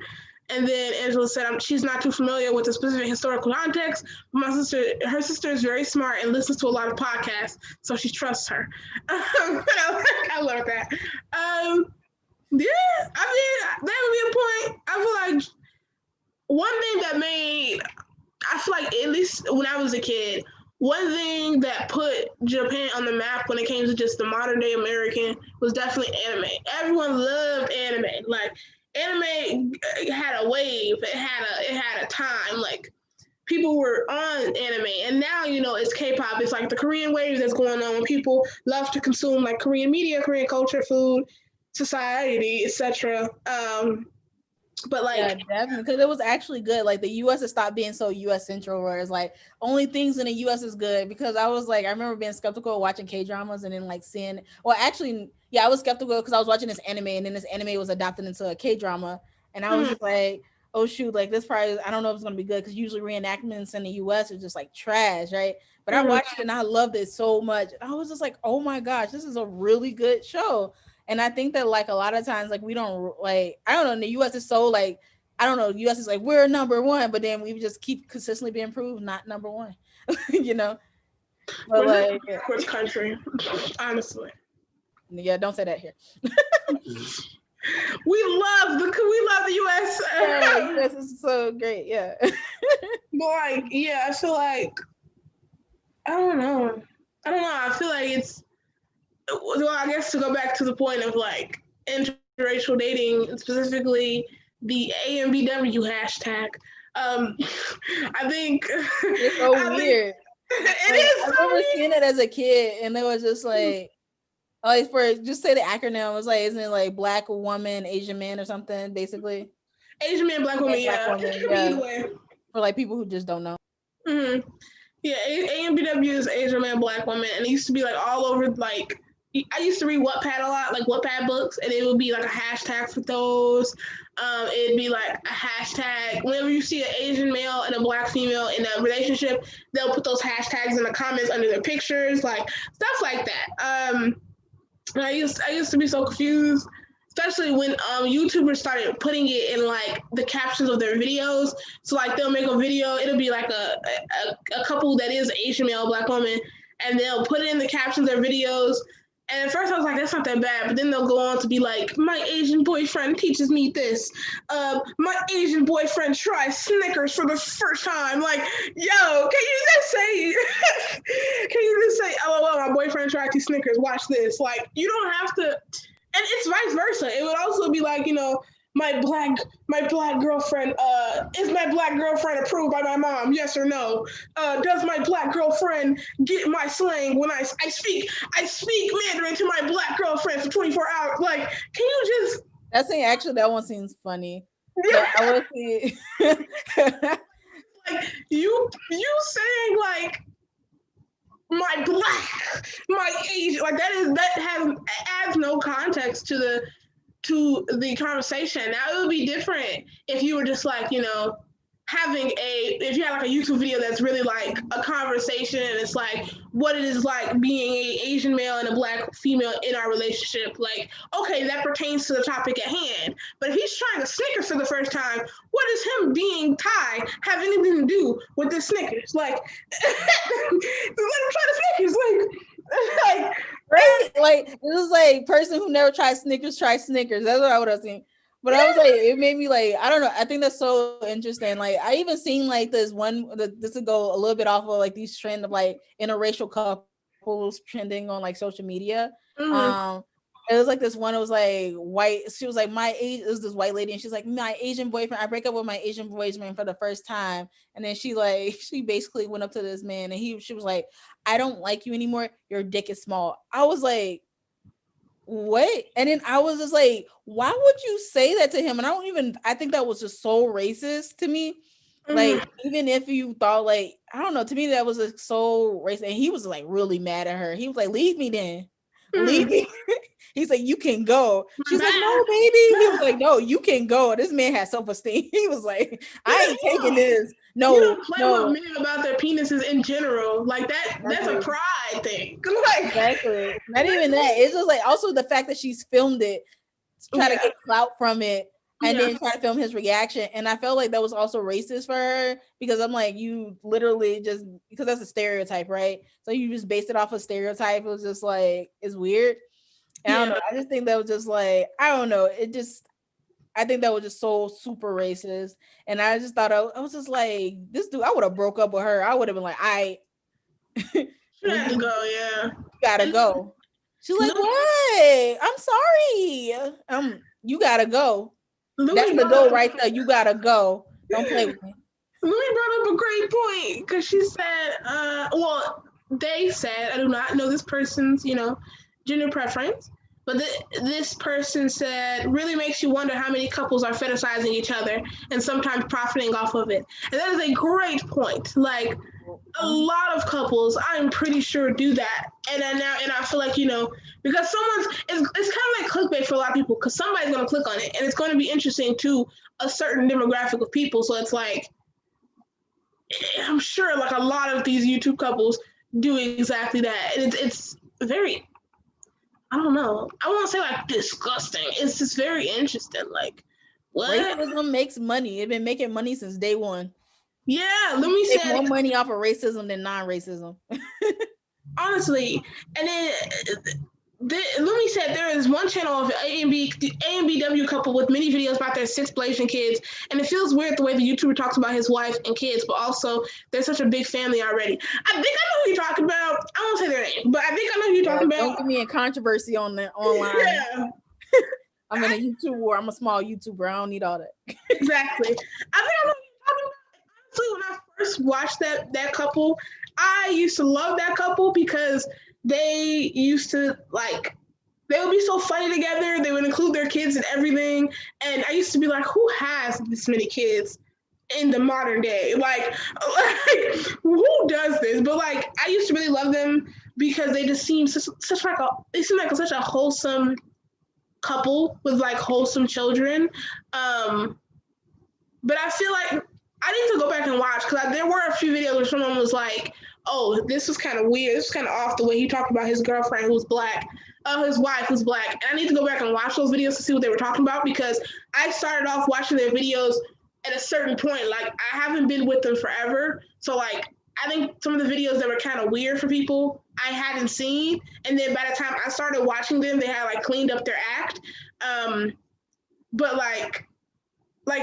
And then Angela said she's not too familiar with the specific historical context, but her sister is very smart and listens to a lot of podcasts, so she trusts her. I love that. Yeah, I mean, that would be a point. I feel like one thing I feel like at least when I was a kid, one thing that put Japan on the map when it came to just the modern day American was definitely anime. Everyone loved anime. Like anime had a wave. It had a time. Like people were on anime, and now it's K-pop. It's like the Korean wave that's going on when people love to consume like Korean media, Korean culture, food, society, etc. But like, yeah, definitely, because it was actually good. Like the U.S. has stopped being so U.S. central, where it's like only things in the U.S. is good. Because I was like, I remember being skeptical watching K-dramas and then like seeing. Well, actually, yeah, I was skeptical because I was watching this anime and then this anime was adopted into a K-drama, and I was just like, oh shoot, like this probably I don't know if it's gonna be good because usually reenactments in the U.S. are just like trash, right? But I watched it and I loved it so much. I was just like, oh my gosh, this is a really good show. And I think that like a lot of times, like we don't like, I don't know, in the US is so like, I don't know, the US is like, we're number one, but then we just keep consistently being proved not number one, But we're like, which country, honestly. Yeah, don't say that here. we love the US. Yeah, US is so great, yeah. But like, yeah, I feel like, I don't know. I feel like it's, well, I guess to go back to the point of like interracial dating, specifically the AMBW hashtag, Um, I think It's so I think weird. it Like is I so remember weird. seeing it as a kid, and it was just like, oh, it's for just say the acronym. It was like, isn't it like Black woman, Asian man, or something? Basically, Asian man, black woman, like Black yeah, it woman, could be yeah. either way. For like people who just don't know. Hmm. Yeah, AMBW is Asian man, black woman, and it used to be like all over. Like I used to read Wattpad a lot, like Wattpad books, and it would be like a hashtag for those. It'd be like a hashtag whenever you see an Asian male and a black female in a relationship, they'll put those hashtags in the comments under their pictures, like stuff like that. I used to be so confused, especially when YouTubers started putting it in like the captions of their videos. So like they'll make a video, it'll be like a couple that is Asian male, black woman, and they'll put it in the captions of their videos. And at first I was like, that's not that bad. But then they'll go on to be like, my Asian boyfriend teaches me this. My Asian boyfriend tries Snickers for the first time. Like, yo, can you just say, can you just say, oh, well, my boyfriend tried these Snickers. Watch this. Like, you don't have to. And it's vice versa. It would also be like, my black girlfriend is my black girlfriend approved by my mom, yes or no? Does my black girlfriend get my slang when I speak Mandarin to my black girlfriend for 24 hours? Like, can you just That thing actually, that one seems funny, but yeah, I will see. like you saying like my age, like that adds no context to the conversation. Now it would be different if you were just like, if you had like a YouTube video that's really like a conversation and it's like what it is like being a Asian male and a black female in our relationship. Like, okay, that pertains to the topic at hand. But if he's trying a Snickers for the first time, what does him being Thai have anything to do with this Snickers? Like, let him try the Snickers. Like, Right? Like this is like person who never tried Snickers try Snickers. That's what I would have seen. But I was like, it made me like, I don't know. I think that's so interesting. Like I even seen like this would go a little bit off of like these trend of like interracial couples trending on like social media. mm-hmm, Um it was like this one, it was like white. She was like, my age, it was this white lady, and she's like, my Asian boyfriend, I break up with my Asian boyfriend for the first time. And then she like she basically went up to this man and she was like, I don't like you anymore. Your dick is small. I was like, what? And then I was just like, why would you say that to him? And I think that was just so racist to me. mm-hmm, Like, even if you thought like, I don't know, to me that was like so racist. And he was like really mad at her. He was like, leave me then. Leave mm-hmm. me. He's like, you can go. My She's like, bad. no, baby. He was like, no, you can go. This man has self-esteem. He was like, I ain't taking Yeah. this. You No, don't play with no. men about their penises in general. Like that's a Exactly. pride thing. Like Exactly. Not even that. It's just like also the fact that she's filmed it, try to yeah. get clout from it, and Yeah. then try to film his reaction. And I felt like that was also racist for her because I'm like, you literally just because that's a stereotype, right? So you just based it off a stereotype. It was just like it's weird. And I don't Yeah. know. I just think that was just like I don't know. I think that was just so super racist. And I just thought I was just like this dude. I would have broke up with her. I would have been like, I She had to you go, yeah. gotta And go. She's like, Louis, what? I'm sorry. You gotta go. That's Louis the brought goal up right there. You gotta go. Don't play with me. Louis brought up a great point because she said, they said, I do not know this person's, gender preference, but this person said, really makes you wonder how many couples are fetishizing each other and sometimes profiting off of it. And that is a great point. Like, a lot of couples, I'm pretty sure, do that. And I feel like, because it's kind of like clickbait for a lot of people because somebody's going to click on it and it's going to be interesting to a certain demographic of people. So it's like, I'm sure like a lot of these YouTube couples do exactly that. And it's very, I don't know. I won't say like disgusting. It's just very interesting. Like, what? Racism makes money. It's been making money since day one. Yeah, let You me make say more money off of racism than non-racism. honestly. And then Lumi said there is one channel of AMBW couple with many videos about their 6 Blasian kids, and it feels weird the way the YouTuber talks about his wife and kids, but also they're such a big family already. I think I know who you're talking about. I won't say their name, but I think I know who you're talking Don't about. get me in controversy on the online. Yeah, I'm in a YouTube war. I'm a small YouTuber. I don't need all that. exactly. I think I know who you're talking about. honestly, when I first watched that couple, I used to love that couple because they used to like they would be so funny together. They would include their kids and everything. And I used to be like, who has this many kids in the modern day? Like who does this? But like, I used to really love them because they just seemed they seemed like such a wholesome couple with like wholesome children. Um, but I feel like I need to go back and watch because there were a few videos where someone was like, "Oh, this was kind of weird. This was kind of off the way he talked about his girlfriend who was black, his wife who's black." And I need to go back and watch those videos to see what they were talking about because I started off watching their videos at a certain point. Like I haven't been with them forever, so like I think some of the videos that were kind of weird for people I hadn't seen, and then by the time I started watching them, they had like cleaned up their act. But like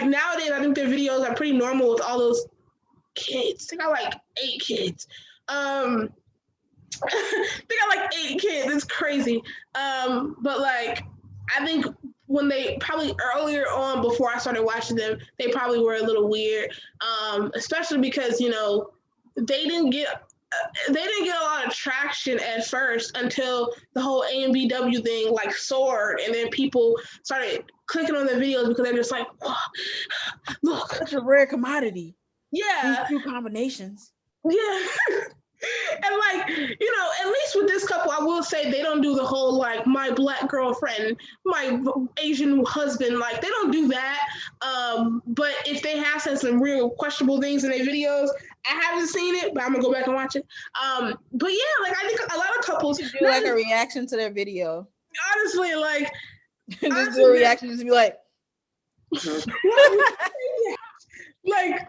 nowadays, I think their videos are pretty normal with all those kids. They got like 8 kids. They got like 8 kids. It's crazy. But like I think when they probably earlier on before I started watching them, they probably were a little weird. Especially because they didn't get a lot of traction at first until the whole AMBW thing like soared, and then people started clicking on the videos because they're just like, oh, look, such a rare commodity. Yeah, these two combinations. Yeah. And like, at least with this couple, I will say they don't do the whole like my black girlfriend, my Asian husband, like they don't do that. But if they have said some real questionable things in their videos, I haven't seen it, but I'm gonna go back and watch it. But yeah, like I think a lot of couples do like a reaction to their video. Honestly, like just do a reaction, just be like, like.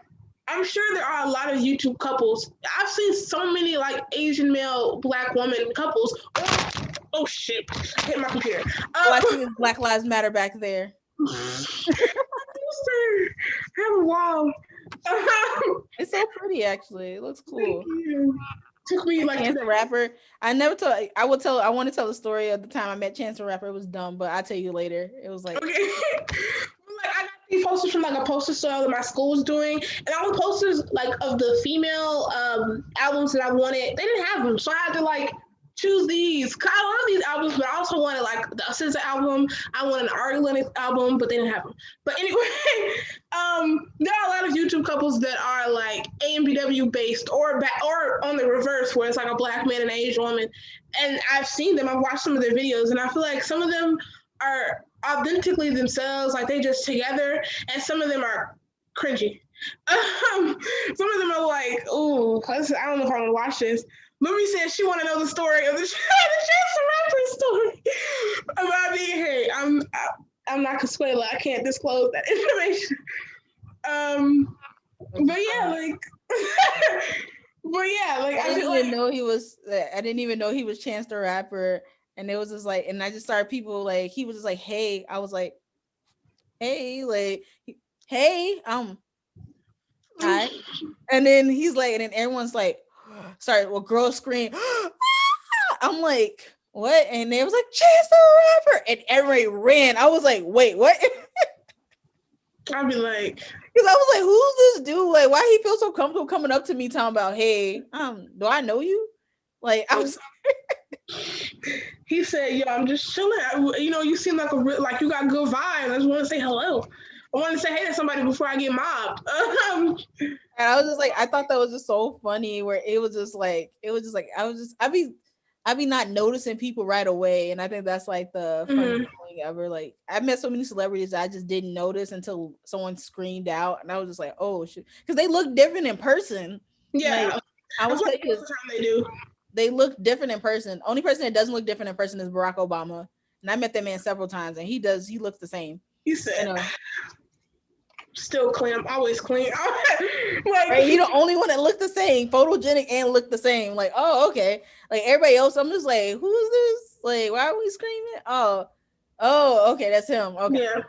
I'm sure there are a lot of YouTube couples. I've seen so many like Asian male black woman couples. Oh shit! I hit my computer. I see Black Lives Matter back there. Have a wow. It's so pretty, actually. It looks cool. Thank you. Took me like Chance the Rapper. I want to tell the story of the time I met Chance the Rapper. It was dumb, but I'll tell you later. It was like okay. Like I got these posters from like a poster store that my school was doing, and all the posters like of the female albums that I wanted, they didn't have them, so I had to like choose these. Cause I love these albums, but I also wanted like the SZA album. I wanted an Ari Lennox album, but they didn't have them. But anyway, there are a lot of YouTube couples that are like AMBW based or on the reverse, where it's like a black man and an Asian woman. And I've seen them. I've watched some of their videos, and I feel like some of them are authentically themselves, like they just together, and some of them are cringy. Some of them are like, ooh, I don't know if I want to watch this. Lumi said she want to know the story of the Chance the Rapper story about being hey, I'm not Consuela. I can't disclose that information. But yeah, like, I didn't even know he was Chance the Rapper. And it was just like, and I just started people like, he was just like, hey, I was like, hey, like, hey, hi. And then he's like, and then everyone's like, sorry, well, girls scream. I'm like, what? And they was like, Chance the Rapper. And everybody ran. I was like, wait, what? I'd be like, because I was like, who's this dude? Like, why he feel so comfortable coming up to me talking about, hey, do I know you? Like, I was he said, yo, I'm just chilling. You seem like like you got good vibes. I just want to say hello. I want to say hey to somebody before I get mobbed. And I was just like, I thought that was just so funny where it was just like, I'd be not noticing people right away. And I think that's like the funniest thing ever. Like I met so many celebrities that I just didn't notice until someone screamed out. And I was just like, oh shit. Because they look different in person. Yeah. Like, I was like, the time they do. They look different in person. Only person that doesn't look different in person is Barack Obama. And I met that man several times and he looks the same. He said, still clean. I'm always clean. Like, right? You're the only one that looked the same, photogenic and looked the same. Like, oh, okay. Like everybody else, I'm just like, who is this? Like, why are we screaming? Oh, okay, that's him. Okay. Yeah.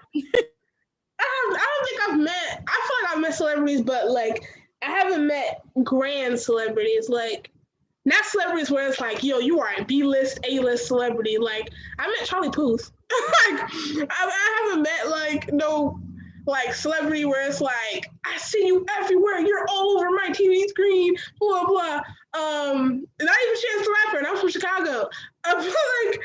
I don't think I've met. I feel like I've met celebrities, but like I haven't met grand celebrities. Like not celebrities where it's like, yo, you are a B-list, A-list celebrity. Like I met Charlie Puth. Like I haven't met like no like celebrity where it's like, I see you everywhere, you're all over my TV screen, blah blah. Not even Chance the Rapper, and I'm from Chicago. I feel like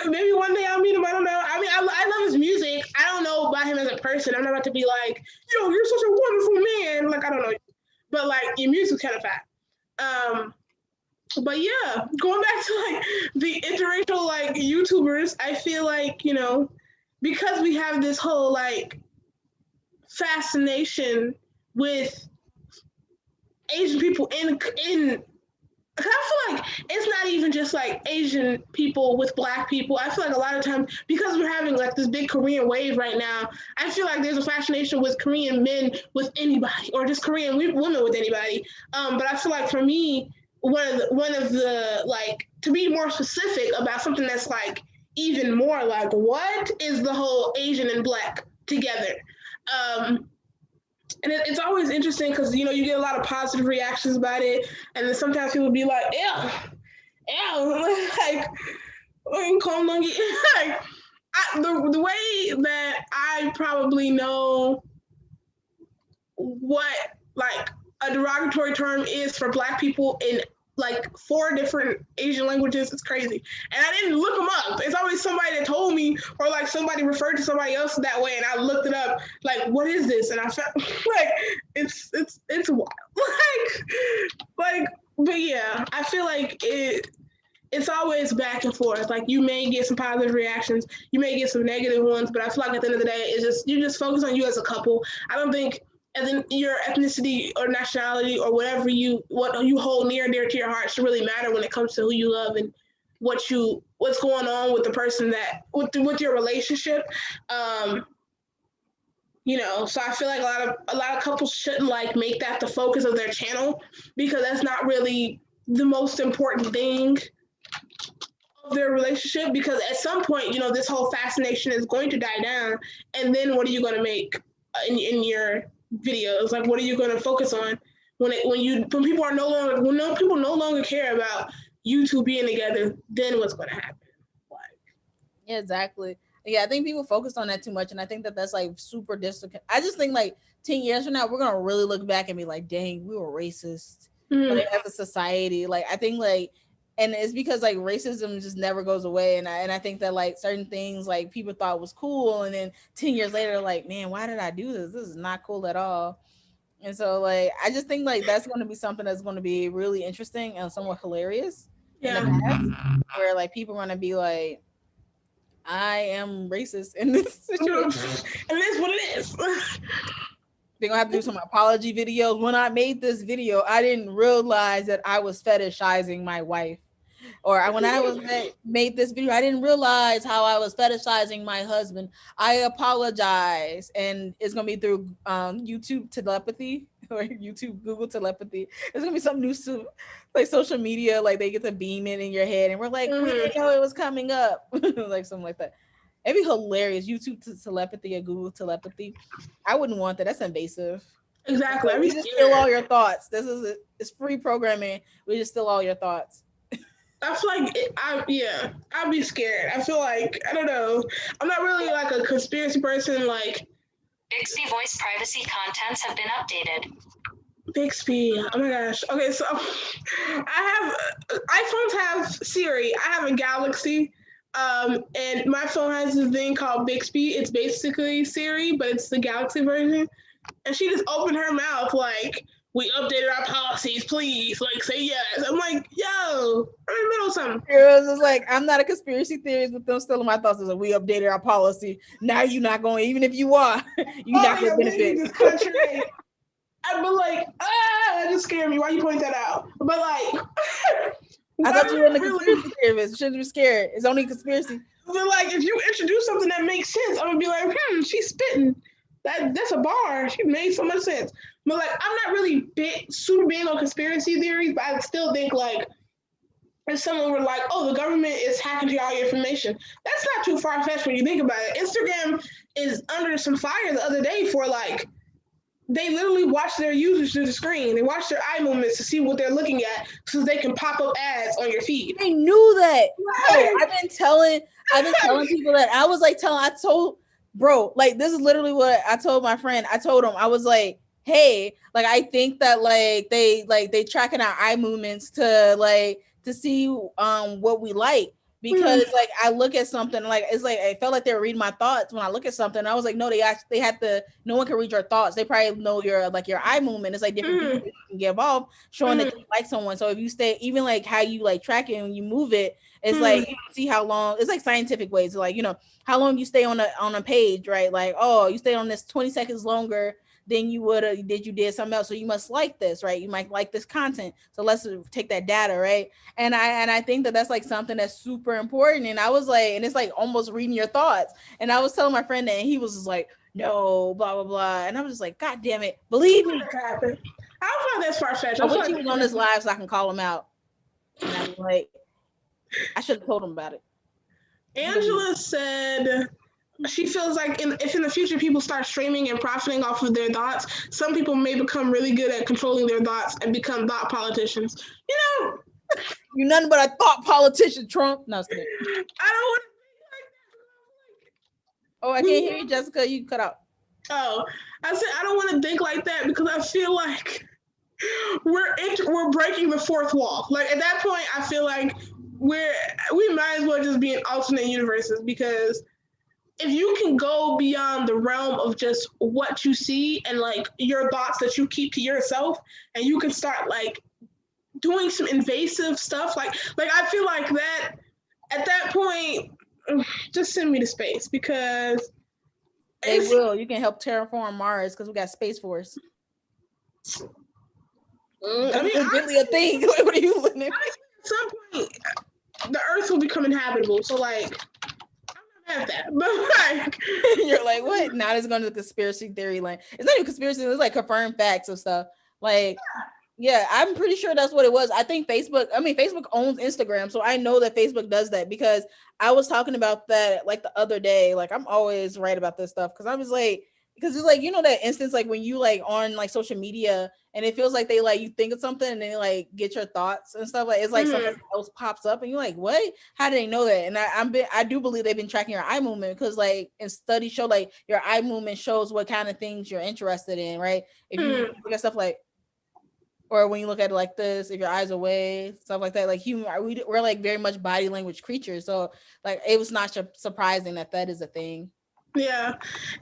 maybe one day I'll meet him. I don't know. I mean, I love his music. I don't know about him as a person. I'm not about to be like, yo, you're such a wonderful man. Like, I don't know. But like, your music's kind of fat. But yeah, going back to like the interracial like YouTubers, I feel like, because we have this whole like fascination with Asian people in I feel like it's not even just like Asian people with Black people. I feel like a lot of times, because we're having like this big Korean wave right now, I feel like there's a fascination with Korean men with anybody, or just Korean women with anybody. But I feel like for me, one of the like, to be more specific about something that's like even more like, what is the whole Asian and Black together? And it's always interesting because, you get a lot of positive reactions about it. And then sometimes people be like, ew, like, like the way that I probably know what, like, a derogatory term is for Black people in like 4 different Asian languages, it's crazy. And I didn't look them up. It's always somebody that told me, or like somebody referred to somebody else that way, and I looked it up. Like, what is this? And I felt like it's wild. like, but yeah, I feel like it's always back and forth. Like, you may get some positive reactions, you may get some negative ones, but I feel like at the end of the day, you just focus on you as a couple. I don't think, and then your ethnicity or nationality or what you hold near and dear to your heart should really matter when it comes to who you love and what's going on with the person that with your relationship. So I feel like a lot of couples shouldn't like make that the focus of their channel, because that's not really the most important thing of their relationship. Because at some point, this whole fascination is going to die down, and then what are you going to make in your videos? Like, what are you going to focus on when people no longer care about you two being together? Then what's going to happen? Like, yeah, exactly. Yeah, I think people focus on that too much, and I think that that's like super distant. I just think like 10 years from now, we're gonna really look back and be like, "Dang, we were racist." Like, as a society, like, I think like, and it's because like racism just never goes away, and I think that like certain things like people thought was cool, and then 10 years later, like, man, why did I do this? This is not cool at all. And so like, I just think like that's going to be something that's going to be really interesting and somewhat hilarious in the yeah. past, where like people are going to be like, I am racist in this situation. And that's what it is. They're gonna have to do some apology videos. When I made this video, I didn't realize that I was fetishizing my wife. Or when I made this video, I didn't realize how I was fetishizing my husband. I apologize. And it's gonna be through YouTube telepathy or Google telepathy. It's gonna be something new to like social media, like they get to beam it in your head, and we're like, we didn't know it was coming up, like something like that. It'd be hilarious. YouTube telepathy or Google telepathy. I wouldn't want that. That's invasive. Exactly. We just steal all your thoughts. It's free programming. We just steal all your thoughts. I feel like I'd be scared. I feel like, I don't know. I'm not really like a conspiracy person. Like, Bixby voice privacy contents have been updated. Bixby. Oh my gosh. Okay, so iPhones have Siri. I have a Galaxy. And my phone has this thing called Bixby. It's basically Siri, but it's the Galaxy version. And she just opened her mouth like, we updated our policies, please. Like, say yes. I'm like, yo, I'm in the middle of something. It was like, I'm not a conspiracy theorist, but them still in my thoughts. Is like, we updated our policy. Now you're not going, even if you are, you're not going to benefit. This country. But like, that just scared me. Why you point that out? But like, I thought you were a conspiracy theorist. You shouldn't be scared. It's only conspiracy. But like, if you introduce something that makes sense, I'm gonna be like, she's spitting. That's a bar. She made so much sense. But like, I'm not really super big on conspiracy theories, but I still think like, if someone were like, oh, the government is hacking to all your information, that's not too far-fetched when you think about it. Instagram is under some fire the other day for like, they literally watch their users through the screen. They watch their eye movements to see what they're looking at so they can pop up ads on your feed. They knew that. Right. I've been telling people that. I told bro, like this is literally what I told my friend. I told him, I was like, hey, like I think that they tracking our eye movements to see what we like. Because like I look at something like it's like I felt like they were reading my thoughts when I look at something. I was like, no, they had to. No one can read your thoughts. They probably know your eye movement. It's like different people can get involved, showing that you like someone. So if you stay, even like how you like track it when you move it, it's like you can see how long. It's like scientific ways, like how long you stay on a page, right? Like, oh, you stay on this 20 seconds longer than you would have you did something else. So you must like this, right? You might like this content. So let's take that data, right? And I think that that's like something that's super important. And I was like, and it's like almost reading your thoughts. And I was telling my friend that, and he was just like, no, blah blah blah. And I was just like, God damn it, believe me. I don't find that's far fetched. I wish he was on this live so I can call him out. And I'm like, I should have told him about it. Angela said she feels like if in the future people start streaming and profiting off of their thoughts, some people may become really good at controlling their thoughts and become thought politicians. You're nothing but a thought politician, Trump. No, I don't want to think like that. Oh, I can't hear you, Jessica. You cut out. Oh, I said I don't want to think like that because I feel like we're breaking the fourth wall. Like at that point, I feel like we might as well just be in alternate universes, because if you can go beyond the realm of just what you see and like your thoughts that you keep to yourself, and you can start like doing some invasive stuff, like I feel like that at that point, just send me to space, because they will. You can help terraform Mars because we got Space Force. I mean, it's really a thing. What are you looking at? At some point, the Earth will become inhabitable. So, like, I'm not mad at that. But, like, you're like, what? Now it's going to the conspiracy theory land. It's not even conspiracy. It's like confirmed facts of stuff. Like, yeah, I'm pretty sure that's what it was. I think Facebook owns Instagram. So I know that Facebook does that, because I was talking about that like the other day. Like, I'm always right about this stuff, because I was like, because it's like, that instance, like when you like on like social media and it feels like they like you think of something and they like get your thoughts and stuff, like it's like something else pops up and you're like, what? How do they know that? And I do believe they've been tracking your eye movement, because like in studies show like your eye movement shows what kind of things you're interested in, right? If you look at stuff like, or when you look at it like this, if your eyes are away, stuff like that, like we're like very much body language creatures. So like it was not surprising that is a thing. Yeah,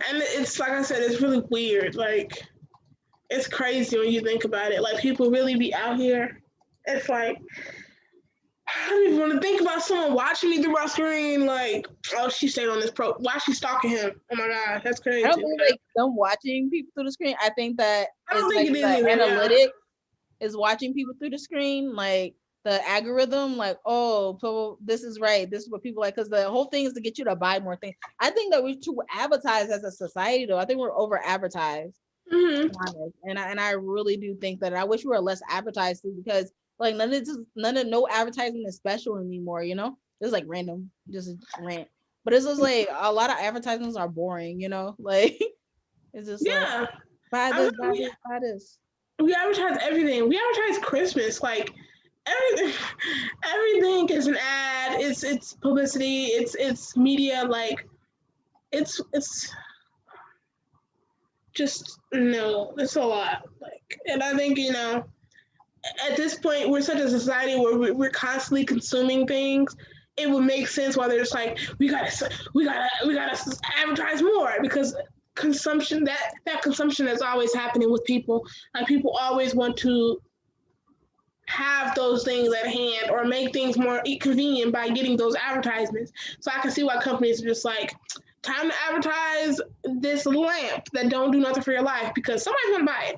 and it's like I said, it's really weird. Like, it's crazy when you think about it. Like, people really be out here. It's like, I don't even want to think about someone watching me through my screen. Like, oh, she stayed on this pro. Why is she stalking him? Oh my god, that's crazy. I don't think like them watching people through the screen. I think that I don't think like it is analytic is watching people through the screen, like the algorithm, like, oh, so this is right, this is what people like, because the whole thing is to get you to buy more things. I think that we're too advertised as a society, though. I think we're over advertised, and I really do think that. I wish we were less advertised too, because like no advertising is special anymore. It's like random, just rant. But it's just like a lot of advertisements are boring. Like it's just like, buy this, buy this. We advertise everything. We advertise Christmas. Like, everything is an ad. It's publicity. It's media. Like, it's just, no. It's a lot. Like, and I think at this point we're such a society where we're constantly consuming things. It would make sense why they're just like, we gotta advertise more, because consumption, that consumption is always happening with people. Like, people always want to have those things at hand or make things more convenient by getting those advertisements. So I can see why companies are just like, time to advertise this lamp that don't do nothing for your life, because somebody's gonna buy it.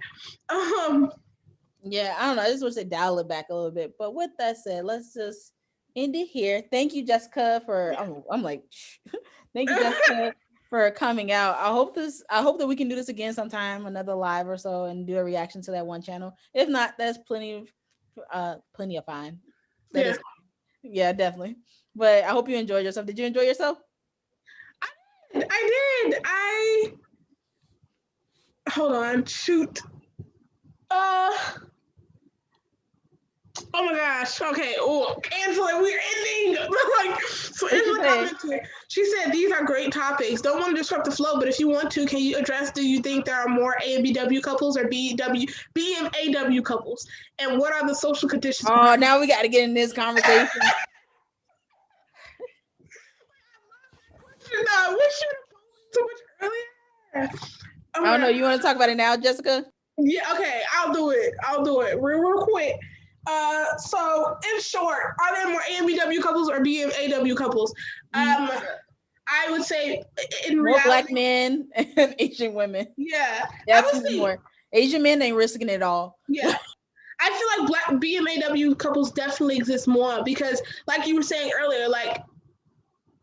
Yeah, I don't know. I just wish they dial it back a little bit. But with that said, let's just end it here. Thank you, Jessica, for I'm like, thank you, Jessica, for coming out. I hope that we can do this again sometime, another live or so, and do a reaction to that one channel. If not, that's plenty of fine. Yeah, definitely. But I hope you enjoyed yourself. Did you enjoy yourself? I did. Hold on. Shoot. Oh my gosh. Okay. Oh, Angela, we're ending. Like, so Angela commented. She said these are great topics. Don't want to disrupt the flow, but if you want to, can you address? Do you think there are more A and BW couples or B and AW couples? And what are the social conditions? Oh, now we got to get in this conversation. No, we should have so much earlier. I don't know. You want to talk about it now, Jessica? Yeah, okay, I'll do it real quick. So in short, are there more AMBW couples or BMAW couples? I would say in more reality, Black men and Asian women. Yeah, definitely more. Asian men ain't risking it all. Yeah. I feel like Black BMAW couples definitely exist more because, like you were saying earlier, like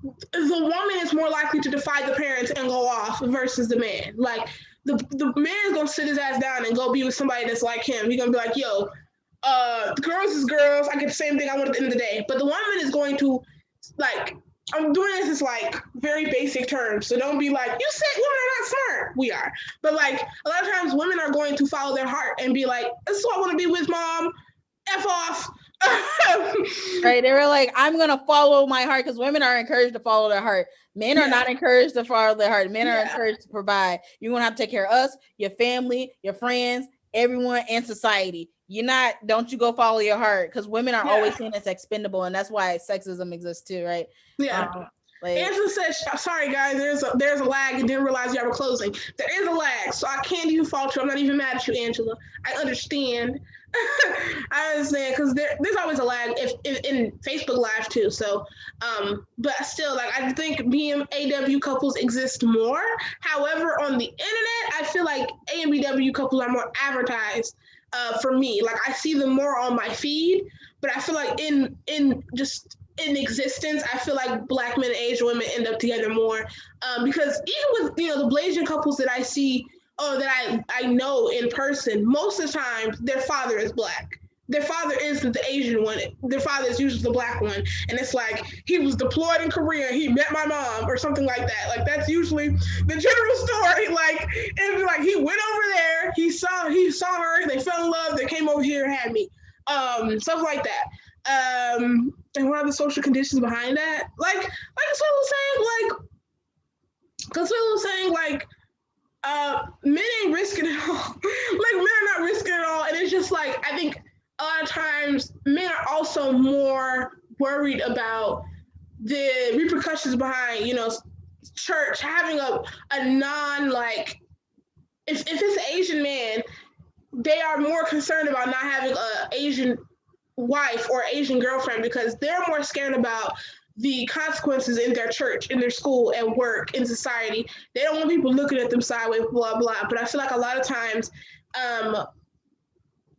the woman is more likely to defy the parents and go off versus the man. Like the man is gonna sit his ass down and go be with somebody that's like him. He's gonna be like, yo, the girls is girls. I get the same thing I want at the end of the day. But the woman is going to, like, I'm doing this as like very basic terms. So don't be like, you said women are not smart. We are. But like a lot of times women are going to follow their heart and be like, this is what I want to be with, mom. F off. Right, they were like, I'm gonna follow my heart, because women are encouraged to follow their heart. Men are not encouraged to follow their heart. Men are encouraged to provide. You're gonna have to take care of us, your family, your friends, everyone, and society. Don't you go follow your heart, because women are always seen as expendable, and that's why sexism exists too, right? Angela says, sorry guys, there's a lag and didn't realize y'all were closing. There is a lag, so I can't even fault you. I'm not even mad at you, Angela. I understand. I understand, because there's always a lag if in Facebook Live too. So, but still, like, I think BMAW couples exist more. However, on the internet, I feel like AMBW couples are more advertised. For me, like I see them more on my feed, but I feel like in existence, I feel like Black men and Asian women end up together more, because even with the Blasian couples that I see or that I know in person, most of the time their father is Black. Their father is the Asian one. Their father is usually the Black one, and it's like he was deployed in Korea. He met my mom or something like that. Like that's usually the general story. Like it'd be like he went over there, he saw her, they fell in love, they came over here and had me, stuff like that. And what are the social conditions behind that? Like Consuelo was saying, men ain't risking it all. Like men are not risking it all, and it's just like I think a lot of times men are also more worried about the repercussions behind, church having a non, like if it's an Asian man, they are more concerned about not having an Asian wife or Asian girlfriend because they're more scared about the consequences in their church, in their school, at work, in society. They don't want people looking at them sideways, blah, blah. But I feel like a lot of times,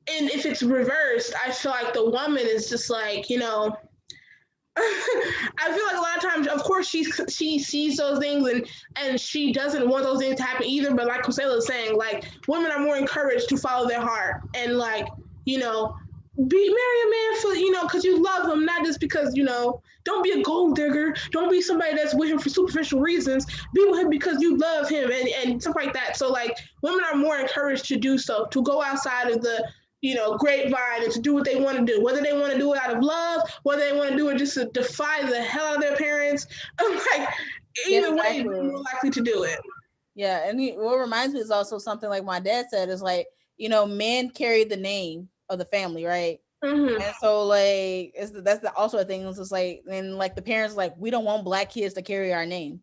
and if it's reversed, I feel like the woman is just like, I feel like a lot of times, of course, she sees those things and she doesn't want those things to happen either. But like Kusela was saying, like women are more encouraged to follow their heart and marry a man for because you love him, not just because don't be a gold digger, don't be somebody that's with him for superficial reasons, be with him because you love him and stuff like that. So like women are more encouraged to do so, to go outside of the grapevine and to do what they want to do, whether they want to do it out of love, whether they want to do it just to defy the hell out of their parents. Like either way, you're more likely to do it. Yeah, and what reminds me is also something like my dad said is like, men carry the name of the family, right? Mm-hmm. And so like that's also a thing. It's just like, and like the parents like, we don't want Black kids to carry our name.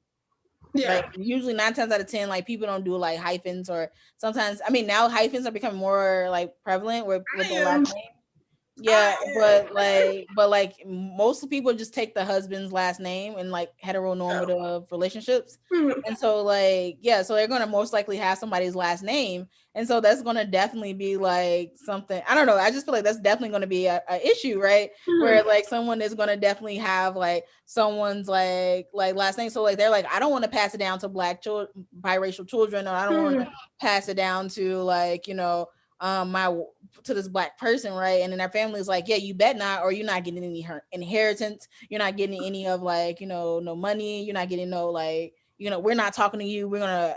Yeah. Like usually 9 times out of 10, like people don't do like hyphens, or sometimes now hyphens are becoming more like prevalent with the last name. Yeah, but like most people just take the husband's last name in like heteronormative relationships. Mm-hmm. And so like, so they're going to most likely have somebody's last name. And so that's going to definitely be like something, I don't know. I just feel like that's definitely going to be a issue, right? Mm-hmm. Where like someone is going to definitely have like someone's like last name. So like, they're like, I don't want to pass it down to Black biracial children, or I don't want to pass it down to like, to this Black person, right? And then their family is like, yeah, you bet not, or you're not getting any inheritance, you're not getting any of like, no money, you're not getting no like, we're not talking to you. We're gonna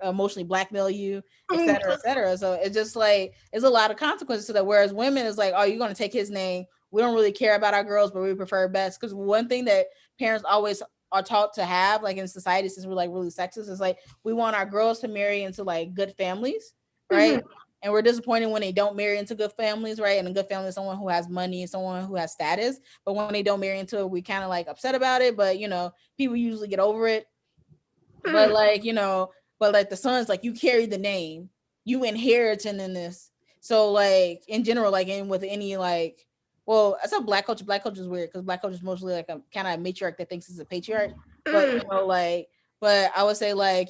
emotionally blackmail you, et cetera, et cetera. So it's just like it's a lot of consequences to that. Whereas women is like, oh, you're gonna take his name. We don't really care about our girls, but we prefer best. Because one thing that parents always are taught to have, like in society, since we're like really sexist, is like we want our girls to marry into like good families, right? Mm-hmm. And we're disappointed when they don't marry into good families, right? And a good family is someone who has money, someone who has status. But when they don't marry into it, we kind of like upset about it. But people usually get over it. But like, but like the sons, like you carry the name, you inheriting in this. So like in general, like in with any like, well, I said black culture. Black culture is weird because black culture is mostly like a kind of matriarch that thinks it's a patriarch. But but I would say like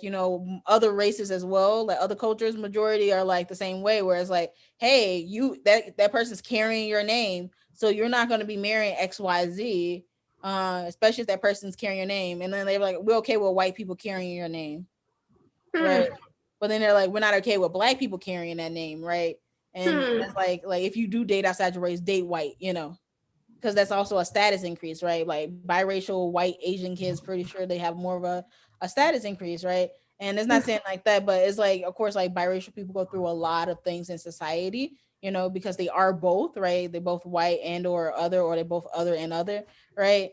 other races as well, like other cultures, majority are like the same way. Whereas like, hey, that person's carrying your name, so you're not going to be marrying XYZ. Especially if that person's carrying your name, and then they're like, we're okay with white people carrying your name, right? But then they're like, we're not okay with black people carrying that name, right? And it's like if you do date outside your race, date white, because that's also a status increase, right? Like biracial white Asian kids, pretty sure they have more of a status increase, right? And it's not saying like that, but it's like, of course, like biracial people go through a lot of things in society, because they are both, right? They're both white and or other, or they're both other and other, right?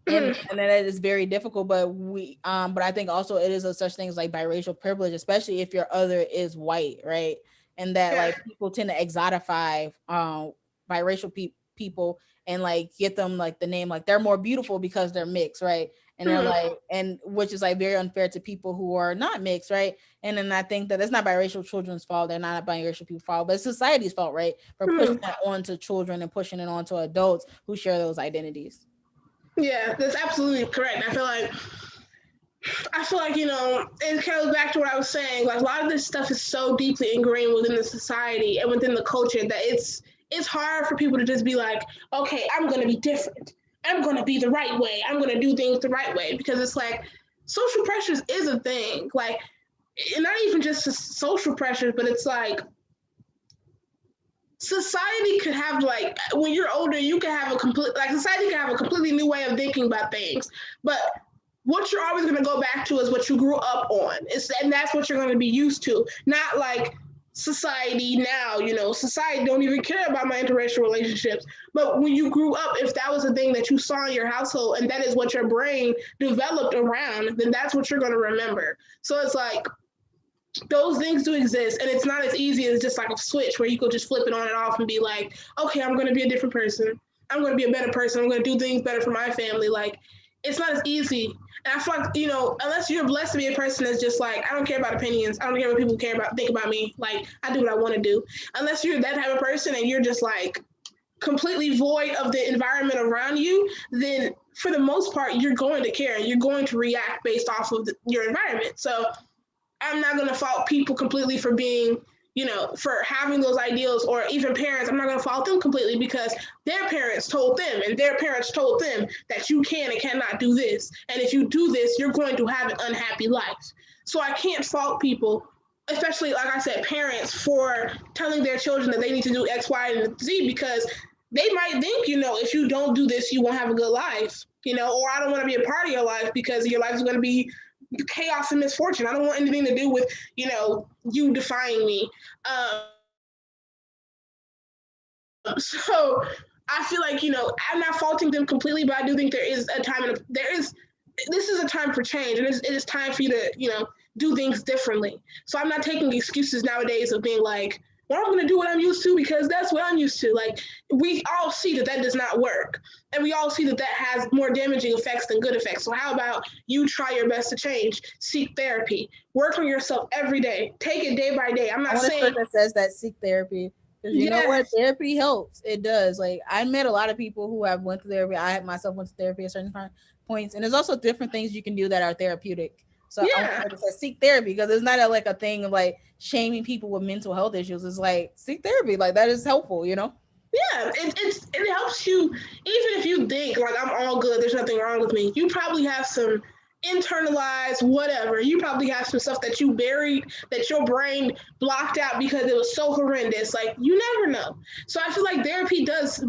And then it is very difficult, but but I think also it is a such thing as like biracial privilege, especially if your other is white, right? And that like people tend to exotify biracial people and like get them like the name, like they're more beautiful because they're mixed, right? And they're like, and which is like very unfair to people who are not mixed, right? And then I think that that's not biracial children's fault. They're not biracial people's fault, but it's society's fault, right? For pushing that onto children and pushing it onto adults who share those identities. Yeah, that's absolutely correct. I feel like, it goes back to what I was saying. Like a lot of this stuff is so deeply ingrained within the society and within the culture that it's hard for people to just be like, okay, I'm gonna be different. I'm gonna be the right way. I'm gonna do things the right way. Because it's like social pressures is a thing. Like, and not even just social pressures, but it's like society could have, like, when you're older, you can have society can have a completely new way of thinking about things. But what you're always going to go back to is what you grew up on. And that's what you're going to be used to. Not like society now, society don't even care about my interracial relationships. But when you grew up, if that was a thing that you saw in your household and that is what your brain developed around, then that's what you're going to remember. So it's like, those things do exist, and it's not as easy as just like a switch where you could just flip it on and off and be like, okay, I'm going to be a different person. I'm going to be a better person. I'm going to do things better for my family. Like, it's not as easy. And I feel like, unless you're blessed to be a person that's just like, I don't care about opinions. I don't care what people think about me. Like, I do what I want to do. Unless you're that type of person and you're just like completely void of the environment around you, then for the most part, you're going to care. You're going to react based off of your environment. So I'm not going to fault people completely for being, for having those ideals, or even parents. I'm not going to fault them completely because their parents told them and their parents told them that you can and cannot do this. And if you do this, you're going to have an unhappy life. So I can't fault people, especially, like I said, parents, for telling their children that they need to do X, Y, and Z, because they might think, if you don't do this, you won't have a good life, or I don't want to be a part of your life because your life is going to be chaos and misfortune. I don't want anything to do with, you defying me. So I feel like, I'm not faulting them completely, but I do think there is a time, this is a time for change, and it is time for you to, do things differently. So I'm not taking excuses nowadays of being like, well, I'm going to do what I'm used to because that's what I'm used to. Like, we all see that does not work. And we all see that has more damaging effects than good effects. So how about you try your best to change? Seek therapy. Work on yourself every day. Take it day by day. I'm not saying that says that seek therapy. Because you know what? Therapy helps. It does. Like, I met a lot of people who have went to therapy. I myself went to therapy at certain points. And there's also different things you can do that are therapeutic. So I want to say seek therapy, because it's not like a thing of like shaming people with mental health issues. It's like seek therapy. Like, that is helpful, Yeah, it helps you. Even if you think like I'm all good, there's nothing wrong with me, you probably have some internalized whatever. You probably have some stuff that you buried, that your brain blocked out because it was so horrendous. Like, you never know. So I feel like therapy does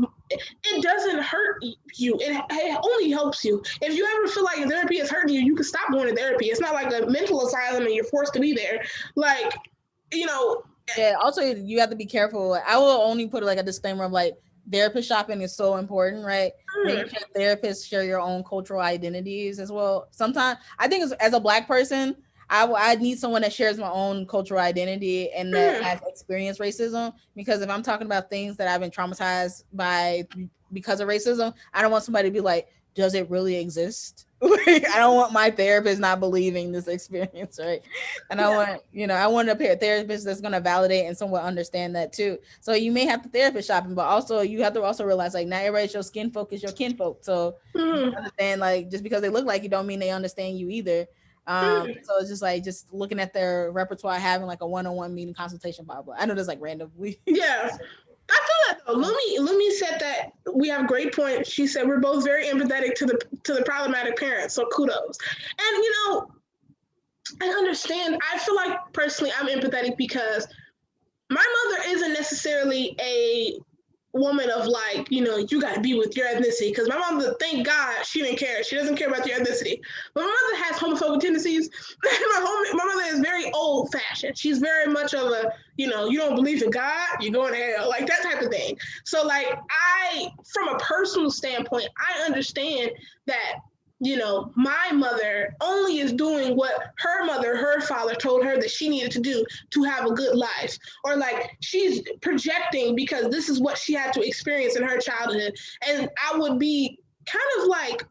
it doesn't hurt you. It only helps you. If you ever feel like therapy is hurting you, you can stop going to therapy. It's not like a mental asylum and you're forced to be there. Like, you know. Yeah. Also, you have to be careful. I will only put like a disclaimer of like therapist shopping is so important, right? Making sure therapists share your own cultural identities as well. Sometimes I think as a Black person, I need someone that shares my own cultural identity and that has experienced racism. Because if I'm talking about things that I've been traumatized by because of racism, I don't want somebody to be like, does it really exist? I don't want my therapist not believing this experience, right? And I want, I want a therapist that's going to validate and somewhat understand that too. So you may have to therapist shopping, but also you have to also realize like not everybody's your skin folk is your kinfolk. So you understand like just because they look like you don't mean they understand you either. So it's just like just looking at their repertoire, having like a one-on-one meeting consultation, blah blah. I know there's like randomly. Yeah. I feel that though. Lumi said that we have great points. She said we're both very empathetic to the problematic parents. So kudos. And I understand. I feel like personally I'm empathetic because my mother isn't necessarily a woman of like, you got to be with your ethnicity. Because my mom, thank God, she didn't care. She doesn't care about your ethnicity. But my mother has homophobic tendencies. My mother is very old fashioned. She's very much of a, you don't believe in God, you're going to hell, like that type of thing. So like from a personal standpoint, I understand that my mother only is doing what her father told her that she needed to do to have a good life. Or like she's projecting because this is what she had to experience in her childhood. And I would be kind of like,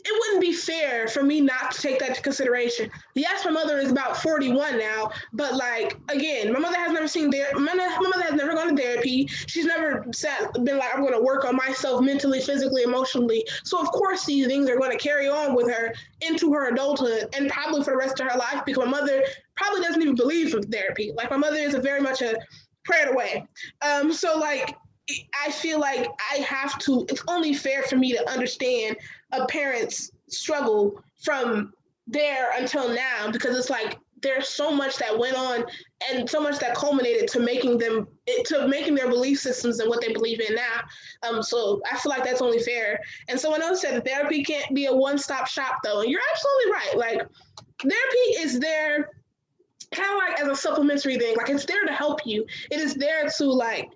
it wouldn't be fair for me not to take that into consideration. Yes, my mother is about 41 now, but like, again, my mother has never my mother has never gone to therapy. She's never been like, I'm going to work on myself mentally, physically, emotionally. So of course these things are going to carry on with her into her adulthood and probably for the rest of her life, because my mother probably doesn't even believe in therapy. Like my mother is very much a pray it away. So like, I feel like it's only fair for me to understand a parent's struggle from there until now, because it's like there's so much that went on and so much that culminated to making their belief systems and what they believe in now. So I feel like that's only fair. And someone else said that therapy can't be a one-stop shop though. And you're absolutely right. Like therapy is there kind of like as a supplementary thing. Like it's there to help you. It is there to like,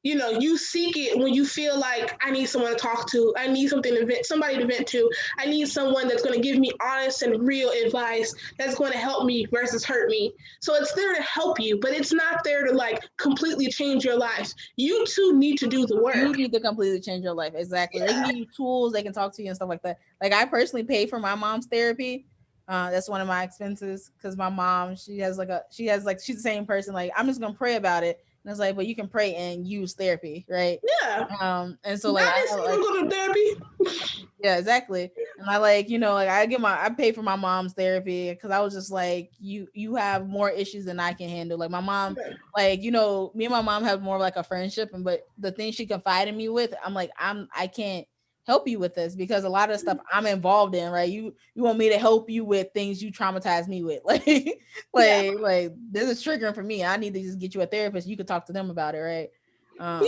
you seek it when you feel like I need someone to talk to. I need somebody to vent to. I need someone that's going to give me honest and real advice that's going to help me versus hurt me. So it's there to help you, but it's not there to like completely change your life. You too need to do the work. You need to completely change your life. Exactly. Yeah. They can give you tools. They can talk to you and stuff like that. Like I personally pay for my mom's therapy. That's one of my expenses because my mom, she's the same person. Like I'm just going to pray about it. And it's like, but you can pray and use therapy, right? Yeah. And so like, I go to therapy. Yeah, exactly. And I like, I pay for my mom's therapy because I was just like, you have more issues than I can handle. Like my mom, like, me and my mom have more like a friendship, but the thing she confided me with, I'm like, I can't help you with this because a lot of stuff I'm involved in, right? You want me to help you with things you traumatize me with. Like this is triggering for me. I need to just get you a therapist. You could talk to them about it, right? And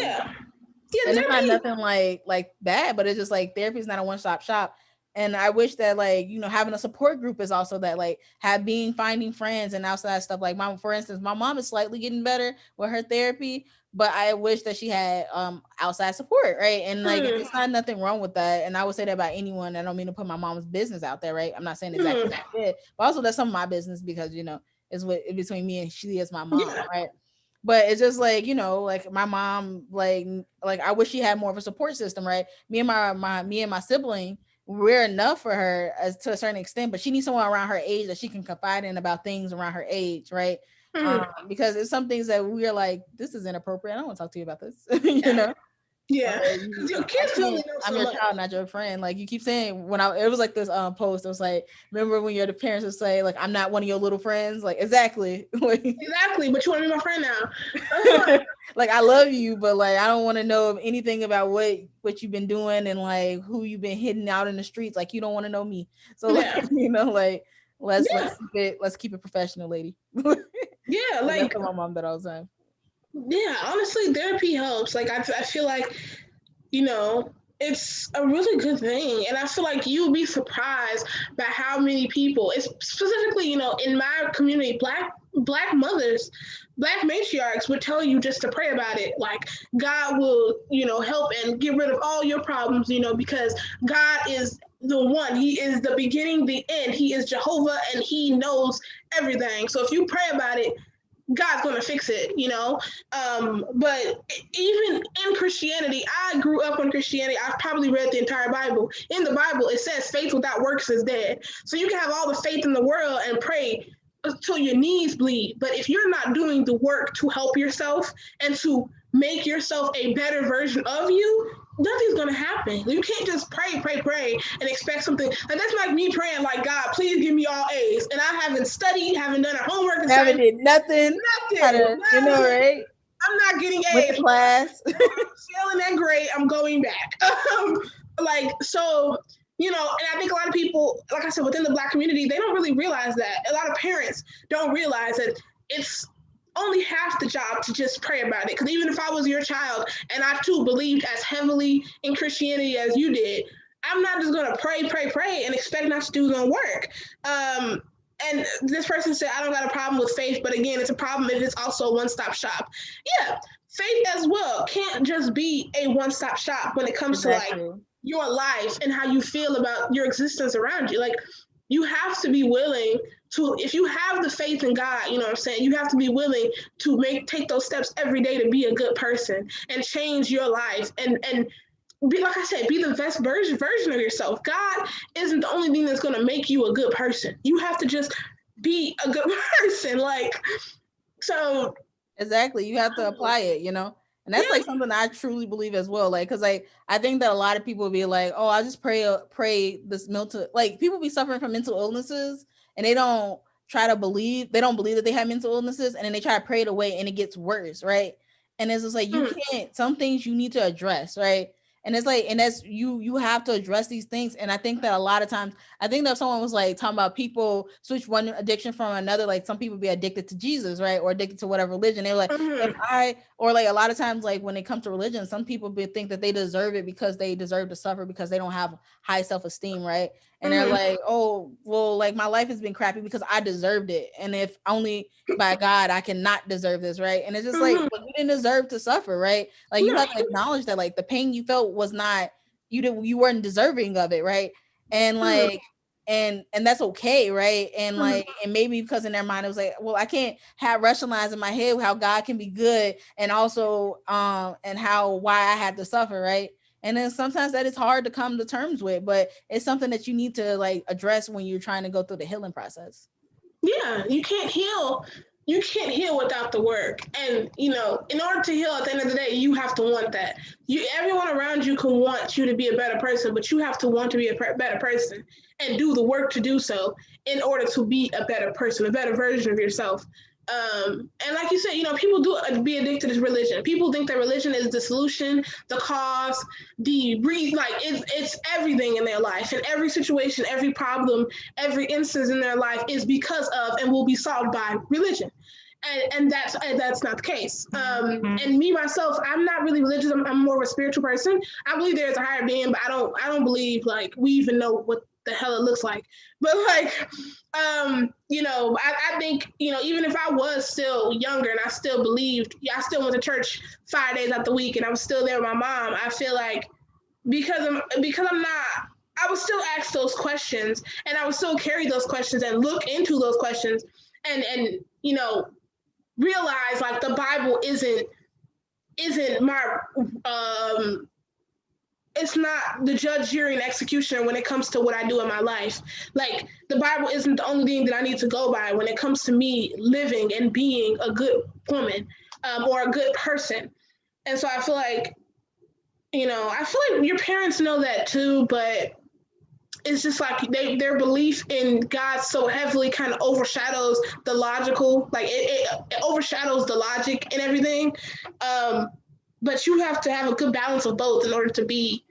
it's not nothing like bad, but it's just like therapy is not a one-stop shop. And I wish that like, having a support group is also that like finding friends and outside stuff. Like for instance, my mom is slightly getting better with her therapy, but I wish that she had outside support, right? And like it's not nothing wrong with that. And I would say that about anyone. I don't mean to put my mom's business out there, right? I'm not saying exactly what I did, but also that's some of my business because it's between me and she is my mom, right? But it's just like, like my mom, like I wish she had more of a support system, right? Me and my sibling, we're enough for her as to a certain extent, but she needs someone around her age that she can confide in about things around her age, right? Because it's some things that we're like, this is inappropriate. I don't want to talk to you about this, Yeah, because your kids really know I'm your child, not your friend. Like you keep saying it was like this post. It was like, remember when the parents would say like, I'm not one of your little friends. Like exactly, exactly. But you want to be my friend now. Like I love you, but like I don't want to know anything about what you've been doing and like who you've been hitting out in the streets. Like you don't want to know me. So like like let's keep it professional, lady. Yeah, like my mom that all the time. Yeah, honestly, therapy helps. Like, I feel like, it's a really good thing. And I feel like you'll be surprised by how many people, it's specifically, in my community, black mothers, black matriarchs would tell you just to pray about it. Like, God will, help and get rid of all your problems, because God is the one. He is the beginning, the end. He is Jehovah, and he knows everything. So if you pray about it, God's gonna fix it. But even in Christianity, I grew up in Christianity. I've probably read the entire Bible. In the Bible, it says faith without works is dead. So you can have all the faith in the world and pray until your knees bleed. But if you're not doing the work to help yourself and to make yourself a better version of you, nothing's gonna happen. You can't just pray, and expect something. And that's like me praying, like, God, please give me all A's. And I haven't studied, haven't done our homework, Haven't did nothing. nothing. Right? I'm not getting With A's. the class. I'm failing that grade. I'm going back. So, and I think a lot of people, like I said, within the Black community, they don't really realize that. A lot of parents don't realize that it's only half the job to just pray about it. Because even if I was your child and I too believed as heavily in Christianity as you did, I'm not just going to pray, and expect not to do the work. And this person said, I don't got a problem with faith, but again, it's a problem if it's also a one-stop shop. Yeah, faith as well can't just be a one-stop shop when it comes to like your life and how you feel about your existence around you. Like, you have to be willing to, if you have the faith in God, you know what I'm saying, you have to be willing to take those steps every day to be a good person and change your life and be, like I said, be the best version of yourself. God isn't the only thing that's going to make you a good person. You have to just be a good person. Like, so. Exactly. You have to apply it, And that's like something I truly believe as well. Like, cause like, I think that a lot of people be like, oh, I just pray this mental, like people be suffering from mental illnesses and they don't believe that they have mental illnesses. And then they try to pray it away and it gets worse. Right. And it's just like, you can't, some things you need to address. Right. And it's like, and that's you have to address these things. And I think that a lot of times, I think that someone was like talking about people switch one addiction from another. Like some people be addicted to Jesus, right? Or addicted to whatever religion. They're like, or like a lot of times, like when it comes to religion, some people think that they deserve it because they deserve to suffer because they don't have high self-esteem, right? And they're like, oh, well, like my life has been crappy because I deserved it. And if only by God, I cannot deserve this, right? And it's just like, well, you didn't deserve to suffer, right? Like you have to acknowledge that like the pain you felt was not, you weren't deserving of it, right? And like, and that's okay, right? And like, and maybe because in their mind it was like, well, I can't rationalize in my head how God can be good and also and why I had to suffer, right? And then sometimes that is hard to come to terms with, but it's something that you need to like address when you're trying to go through the healing process. Yeah, you can't heal without the work. And in order to heal at the end of the day, you have to want that. Everyone around you can want you to be a better person, but you have to want to be a better person and do the work to do so in order to be a better person, a better version of yourself. And like you said, people do be addicted to religion. People think that religion is the solution, the cause, the breathe, like it's everything in their life, and every situation, every problem, every instance in their life is because of and will be solved by religion. And that's not the case. And me myself, I'm not really religious. I'm more of a spiritual person. I believe there's a higher being, but I don't believe like we even know what the hell it looks like. But like, I think, even if I was still younger and I still believed, I still went to church 5 days out the week and I was still there with my mom, I feel like because I'm not, I would still ask those questions and I would still carry those questions and look into those questions and realize like the Bible isn't my it's not the judge, jury, and executioner when it comes to what I do in my life. Like the Bible isn't the only thing that I need to go by when it comes to me living and being a good woman or a good person. And so I feel like, your parents know that too, but it's just like their belief in God so heavily kind of overshadows the logical, like it overshadows the logic and everything. But you have to have a good balance of both in order to be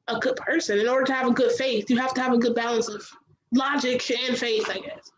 a good person. In order to have a good faith, you have to have a good balance of logic and faith, I guess.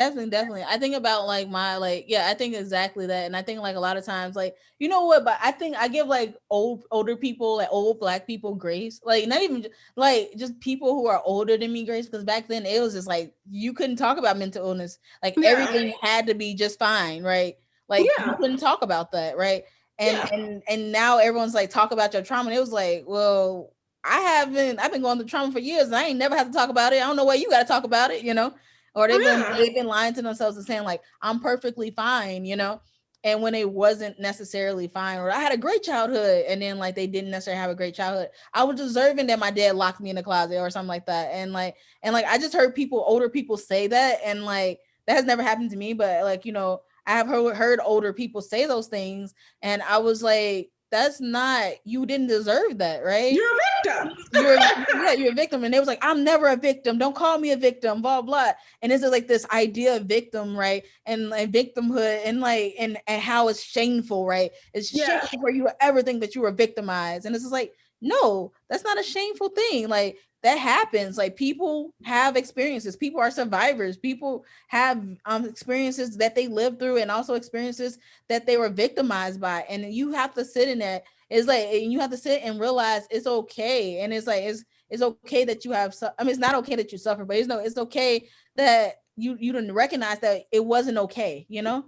Definitely. I think about like my like yeah, I think exactly that. And I think like a lot of times like you know what, but I think I give like older people, like old black people grace. Like not even like just people who are older than me grace because back then it was just like you couldn't talk about mental illness. Like Yeah, everything had to be just fine, right? Like you yeah, couldn't talk about that, right? And yeah. and now everyone's like talk about your trauma and it was like, well, I've been going through trauma for years and I ain't never had to talk about it. I don't know why you got to talk about it, you know? Or Oh yeah, they've been lying to themselves and saying like I'm perfectly fine, you know, and when it wasn't necessarily fine, or I had a great childhood, and then like they didn't necessarily have a great childhood. I was deserving that my dad locked me in the closet or something like that, and like I just heard people, older people say that, and like that has never happened to me, but like you know I have heard older people say those things, and I was like, that's not, you didn't deserve that, right? you're a victim. You're a victim, and it was like I'm never a victim, don't call me a victim, blah blah. And this is like this idea of victim, right? And victimhood, and like and how it's shameful, right? It's Yeah, shameful for you to ever think that you were victimized, and it's just like no, that's not a shameful thing. Like that happens. Like people have experiences, people are survivors, people have experiences that they lived through and also experiences that they were victimized by, and you have to sit in that. It's like you have to sit and realize it's okay, and it's like it's okay that you have. I mean, it's not okay that you suffer, but it's okay that you didn't recognize that it wasn't okay. You know,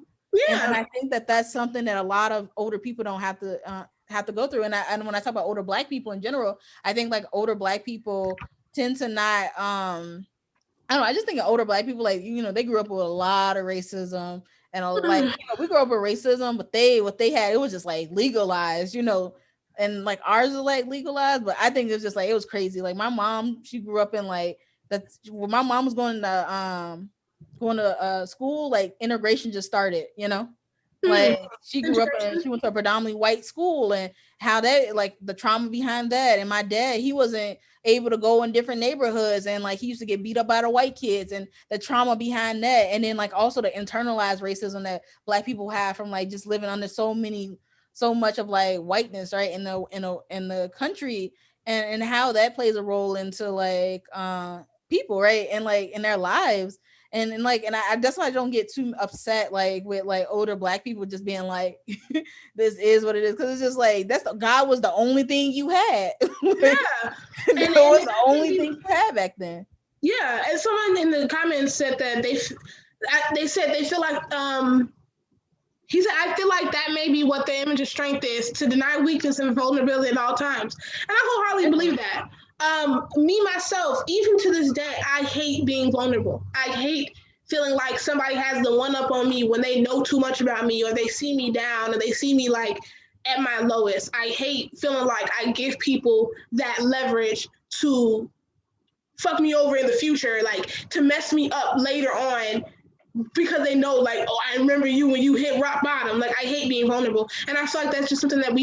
and yeah. I think that that's something that a lot of older people don't have to go through. And when I talk about older Black people in general, I think like older Black people tend to not I don't know. I just think of older Black people, like you know, they grew up with a lot of racism, and like you know, we grew up with racism, but they what they had, it was just like legalized, you know, and like ours is like legalized, but I think it was just like it was crazy. Like my mom, she grew up in like that's when my mom was going to school, like integration just started, you know, Hmm. like she grew up in, Integration. she went to a predominantly white school, and how that like the trauma behind that. And my dad, he wasn't able to go in different neighborhoods, and like he used to get beat up by the white kids, and the trauma behind that, and then like also the internalized racism that Black people have from like just living under so much of like whiteness, right, in the country, and how that plays a role into like people, right, and like in their lives. And like and that's why I don't get too upset like with like older Black people just being like this is what it is, because it's just like that's God was the only thing you had. Like, Yeah, that and was it the can only be, thing you had back then. yeah. And someone in the comments said that they said they feel like he said, I feel like that may be what the image of strength is, to deny weakness and vulnerability at all times. And I wholeheartedly believe Definitely. that. Me, myself, even to this day, I hate being vulnerable. I hate feeling like somebody has the one up on me when they know too much about me, or they see me down, or they see me like at my lowest. I hate feeling like I give people that leverage to fuck me over in the future, like to mess me up later on, because they know like, oh, I remember you when you hit rock bottom. Like I hate being vulnerable, and I feel like that's just something that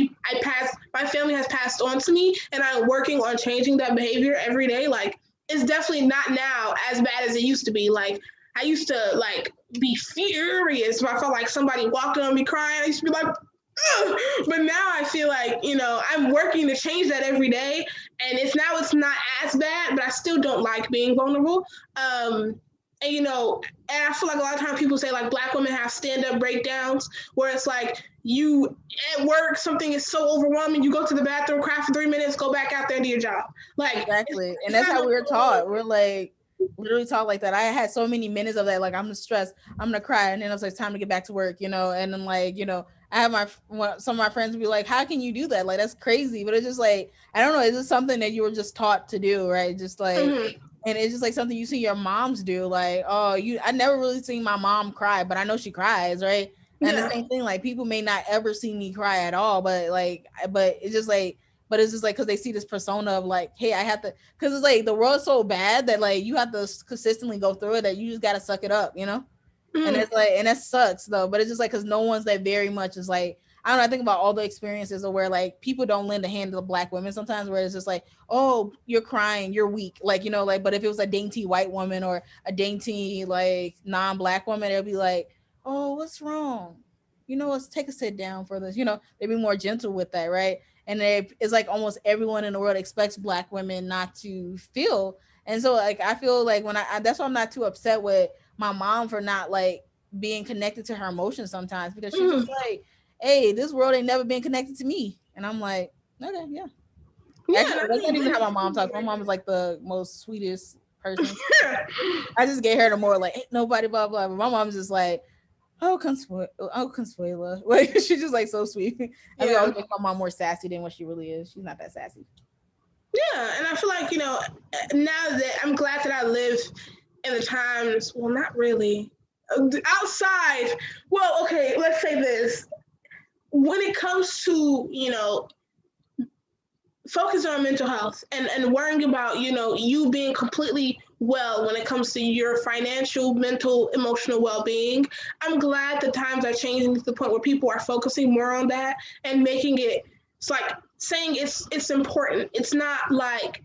my family has passed on to me, and I'm working on changing that behavior every day. Like it's definitely not now as bad as it used to be. Like I used to like be furious if I felt like somebody walked on me crying. I used to be like, ugh. But now I feel like, I'm working to change that every day, and it's not as bad, but I still don't like being vulnerable. And and I feel like a lot of times people say like Black women have stand up breakdowns, where it's like you at work, something is so overwhelming, you go to the bathroom, cry for 3 minutes, go back out there and do your job. Like Exactly. And it's that's kind how of we were taught. We're like literally taught like that. I had so many minutes of that, like I'm stressed, I'm gonna cry, and then I was like, time to get back to work, you know. And then like, you know, I have some of my friends be like, how can you do that? Like that's crazy. But it's just like, I don't know, it's just something that you were just taught to do, right? Just like, mhm. and it's just like something you see your moms do. Like, oh, I never really seen my mom cry, but I know she cries, right? And the Yeah. same thing, like people may not ever see me cry at all, but like, but it's just like, but it's just like because they see this persona of like, hey, I have to, because it's like the world's so bad that like you have to consistently go through it, that you just gotta suck it up, you know. And Mhm. it's like, and that sucks though. But it's just like because no one's that very much is like, I don't know. I think about all the experiences of where like people don't lend a hand to Black women sometimes, where it's just like, oh, you're crying, you're weak, like you know, like. But if it was a dainty white woman or a dainty like non-Black woman, it'll be like, oh, what's wrong? You know, let's take a sit down for this. You know, they'd be more gentle with that, right? And it's like almost everyone in the world expects Black women not to feel. And so like I feel like when I that's why I'm not too upset with my mom for not like being connected to her emotions sometimes, because she's just like, hey, this world ain't never been connected to me. And I'm like, okay, yeah. Yeah, Actually, and I that's not think even how my mom talks. My mom is like the most sweetest person. I just get her the more like, ain't nobody, blah, blah. But my mom's just like, oh, Consuela. Like, she's just like so sweet. I mean, I yeah. always make my mom more sassy than what she really is. She's not that sassy. Yeah, and I feel like, now that I'm glad that I live in the times, well, not really. Outside, well, okay, let's say this. When it comes to, focus on mental health and worrying about, you being completely well when it comes to your financial, mental, emotional well-being, I'm glad the times are changing to the point where people are focusing more on that and making it's like saying it's important. It's not like,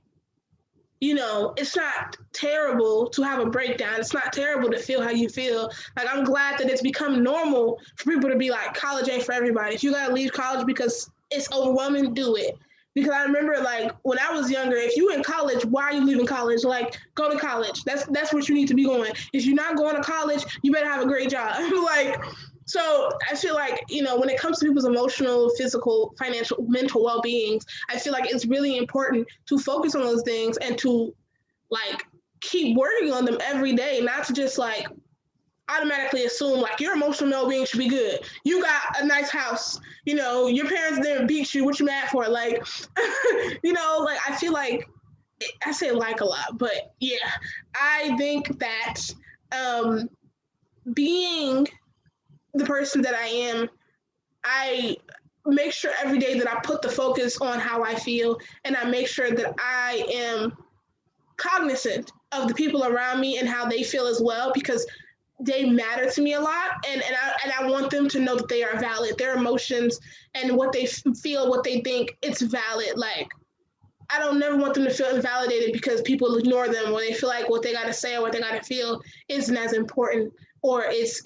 it's not terrible to have a breakdown. It's not terrible to feel how you feel. Like, I'm glad that it's become normal for people to be like, college ain't for everybody. If you gotta leave college because it's overwhelming, do it. Because I remember, like, when I was younger, if you in college, why are you leaving college? Like, go to college. That's what you need to be going. If you're not going to college, you better have a great job. Like, so I feel like, when it comes to people's emotional, physical, financial, mental well-beings, I feel like it's really important to focus on those things and to, like, keep working on them every day, not to just like automatically assume like your emotional well-being should be good. You got a nice house, your parents didn't beat you. What you mad for? Like, like I feel like I say like a lot, but yeah, I think that being the person that I am, I make sure every day that I put the focus on how I feel, and I make sure that I am cognizant of the people around me and how they feel as well, because they matter to me a lot, and I want them to know that they are valid. Their emotions and what they feel, what they think, it's valid. Like, I don't never want them to feel invalidated because people ignore them, or they feel like what they got to say or what they got to feel isn't as important, or it's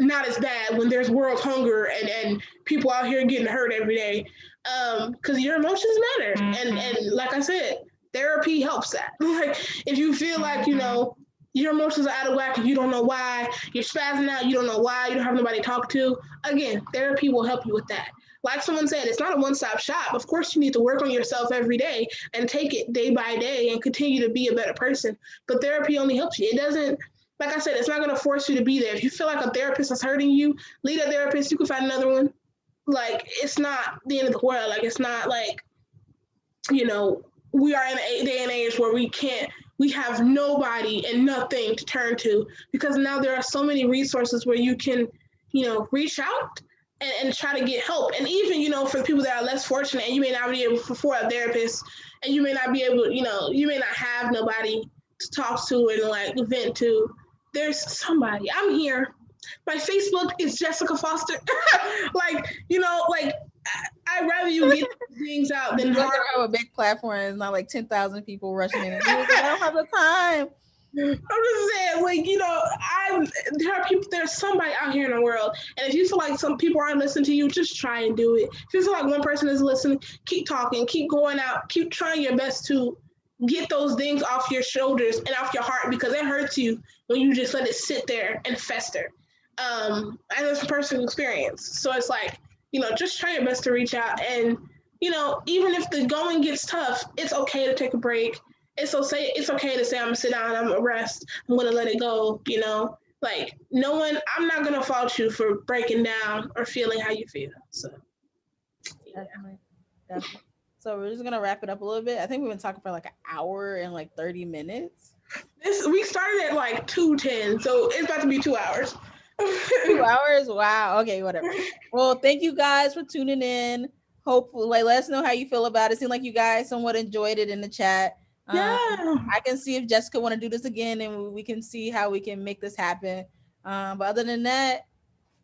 not as bad when there's world hunger and people out here getting hurt every day. Because your emotions matter, and like I said, therapy helps that. Like, if you feel like, your emotions are out of whack and you don't know why, you're spazzing out, you don't know why, you don't have nobody to talk to, again, therapy will help you with that. Like someone said, it's not a one-stop shop. Of course, you need to work on yourself every day and take it day by day and continue to be a better person. But therapy only helps you. It doesn't, like I said, it's not going to force you to be there. If you feel like a therapist is hurting you, leave that therapist. You can find another one. Like, it's not the end of the world. Like, it's not like, we are in a day and age where we have nobody and nothing to turn to, because now there are so many resources where you can, reach out and try to get help. And even, for the people that are less fortunate and you may not be able to afford a therapist, and you may not be able, you may not have nobody to talk to and like vent to, there's somebody. I'm here. My Facebook is Jessica Foster. Like, like I'd rather you get things out than You're hard. gonna have a big platform and it's not like 10,000 people rushing in. And like, I don't have the time. I'm just saying, like, there are people, there's somebody out here in the world, and if you feel like some people aren't listening to you, just try and do it. If you feel like one person is listening, keep talking, keep going out, keep trying your best to get those things off your shoulders and off your heart, because it hurts you when you just let it sit there and fester. And it's a personal experience, so it's like, just try your best to reach out, and even if the going gets tough, it's okay to take a break. It's okay to say, I'm gonna sit down, I'm gonna rest, I'm gonna let it go. Like, no one, I'm not gonna fault you for breaking down or feeling how you feel. So yeah. Definitely. So we're just gonna wrap it up a little bit. I think we've been talking for like an hour and like 30 minutes. We started at like 2:10, so it's about to be 2 hours. 2 hours? Wow. Okay, whatever. Well, thank you guys for tuning in. Hopefully, like, let us know how you feel about it. Seemed like you guys somewhat enjoyed it in the chat. Yeah. I can see if Jessica want to do this again, and we can see how we can make this happen. But other than that,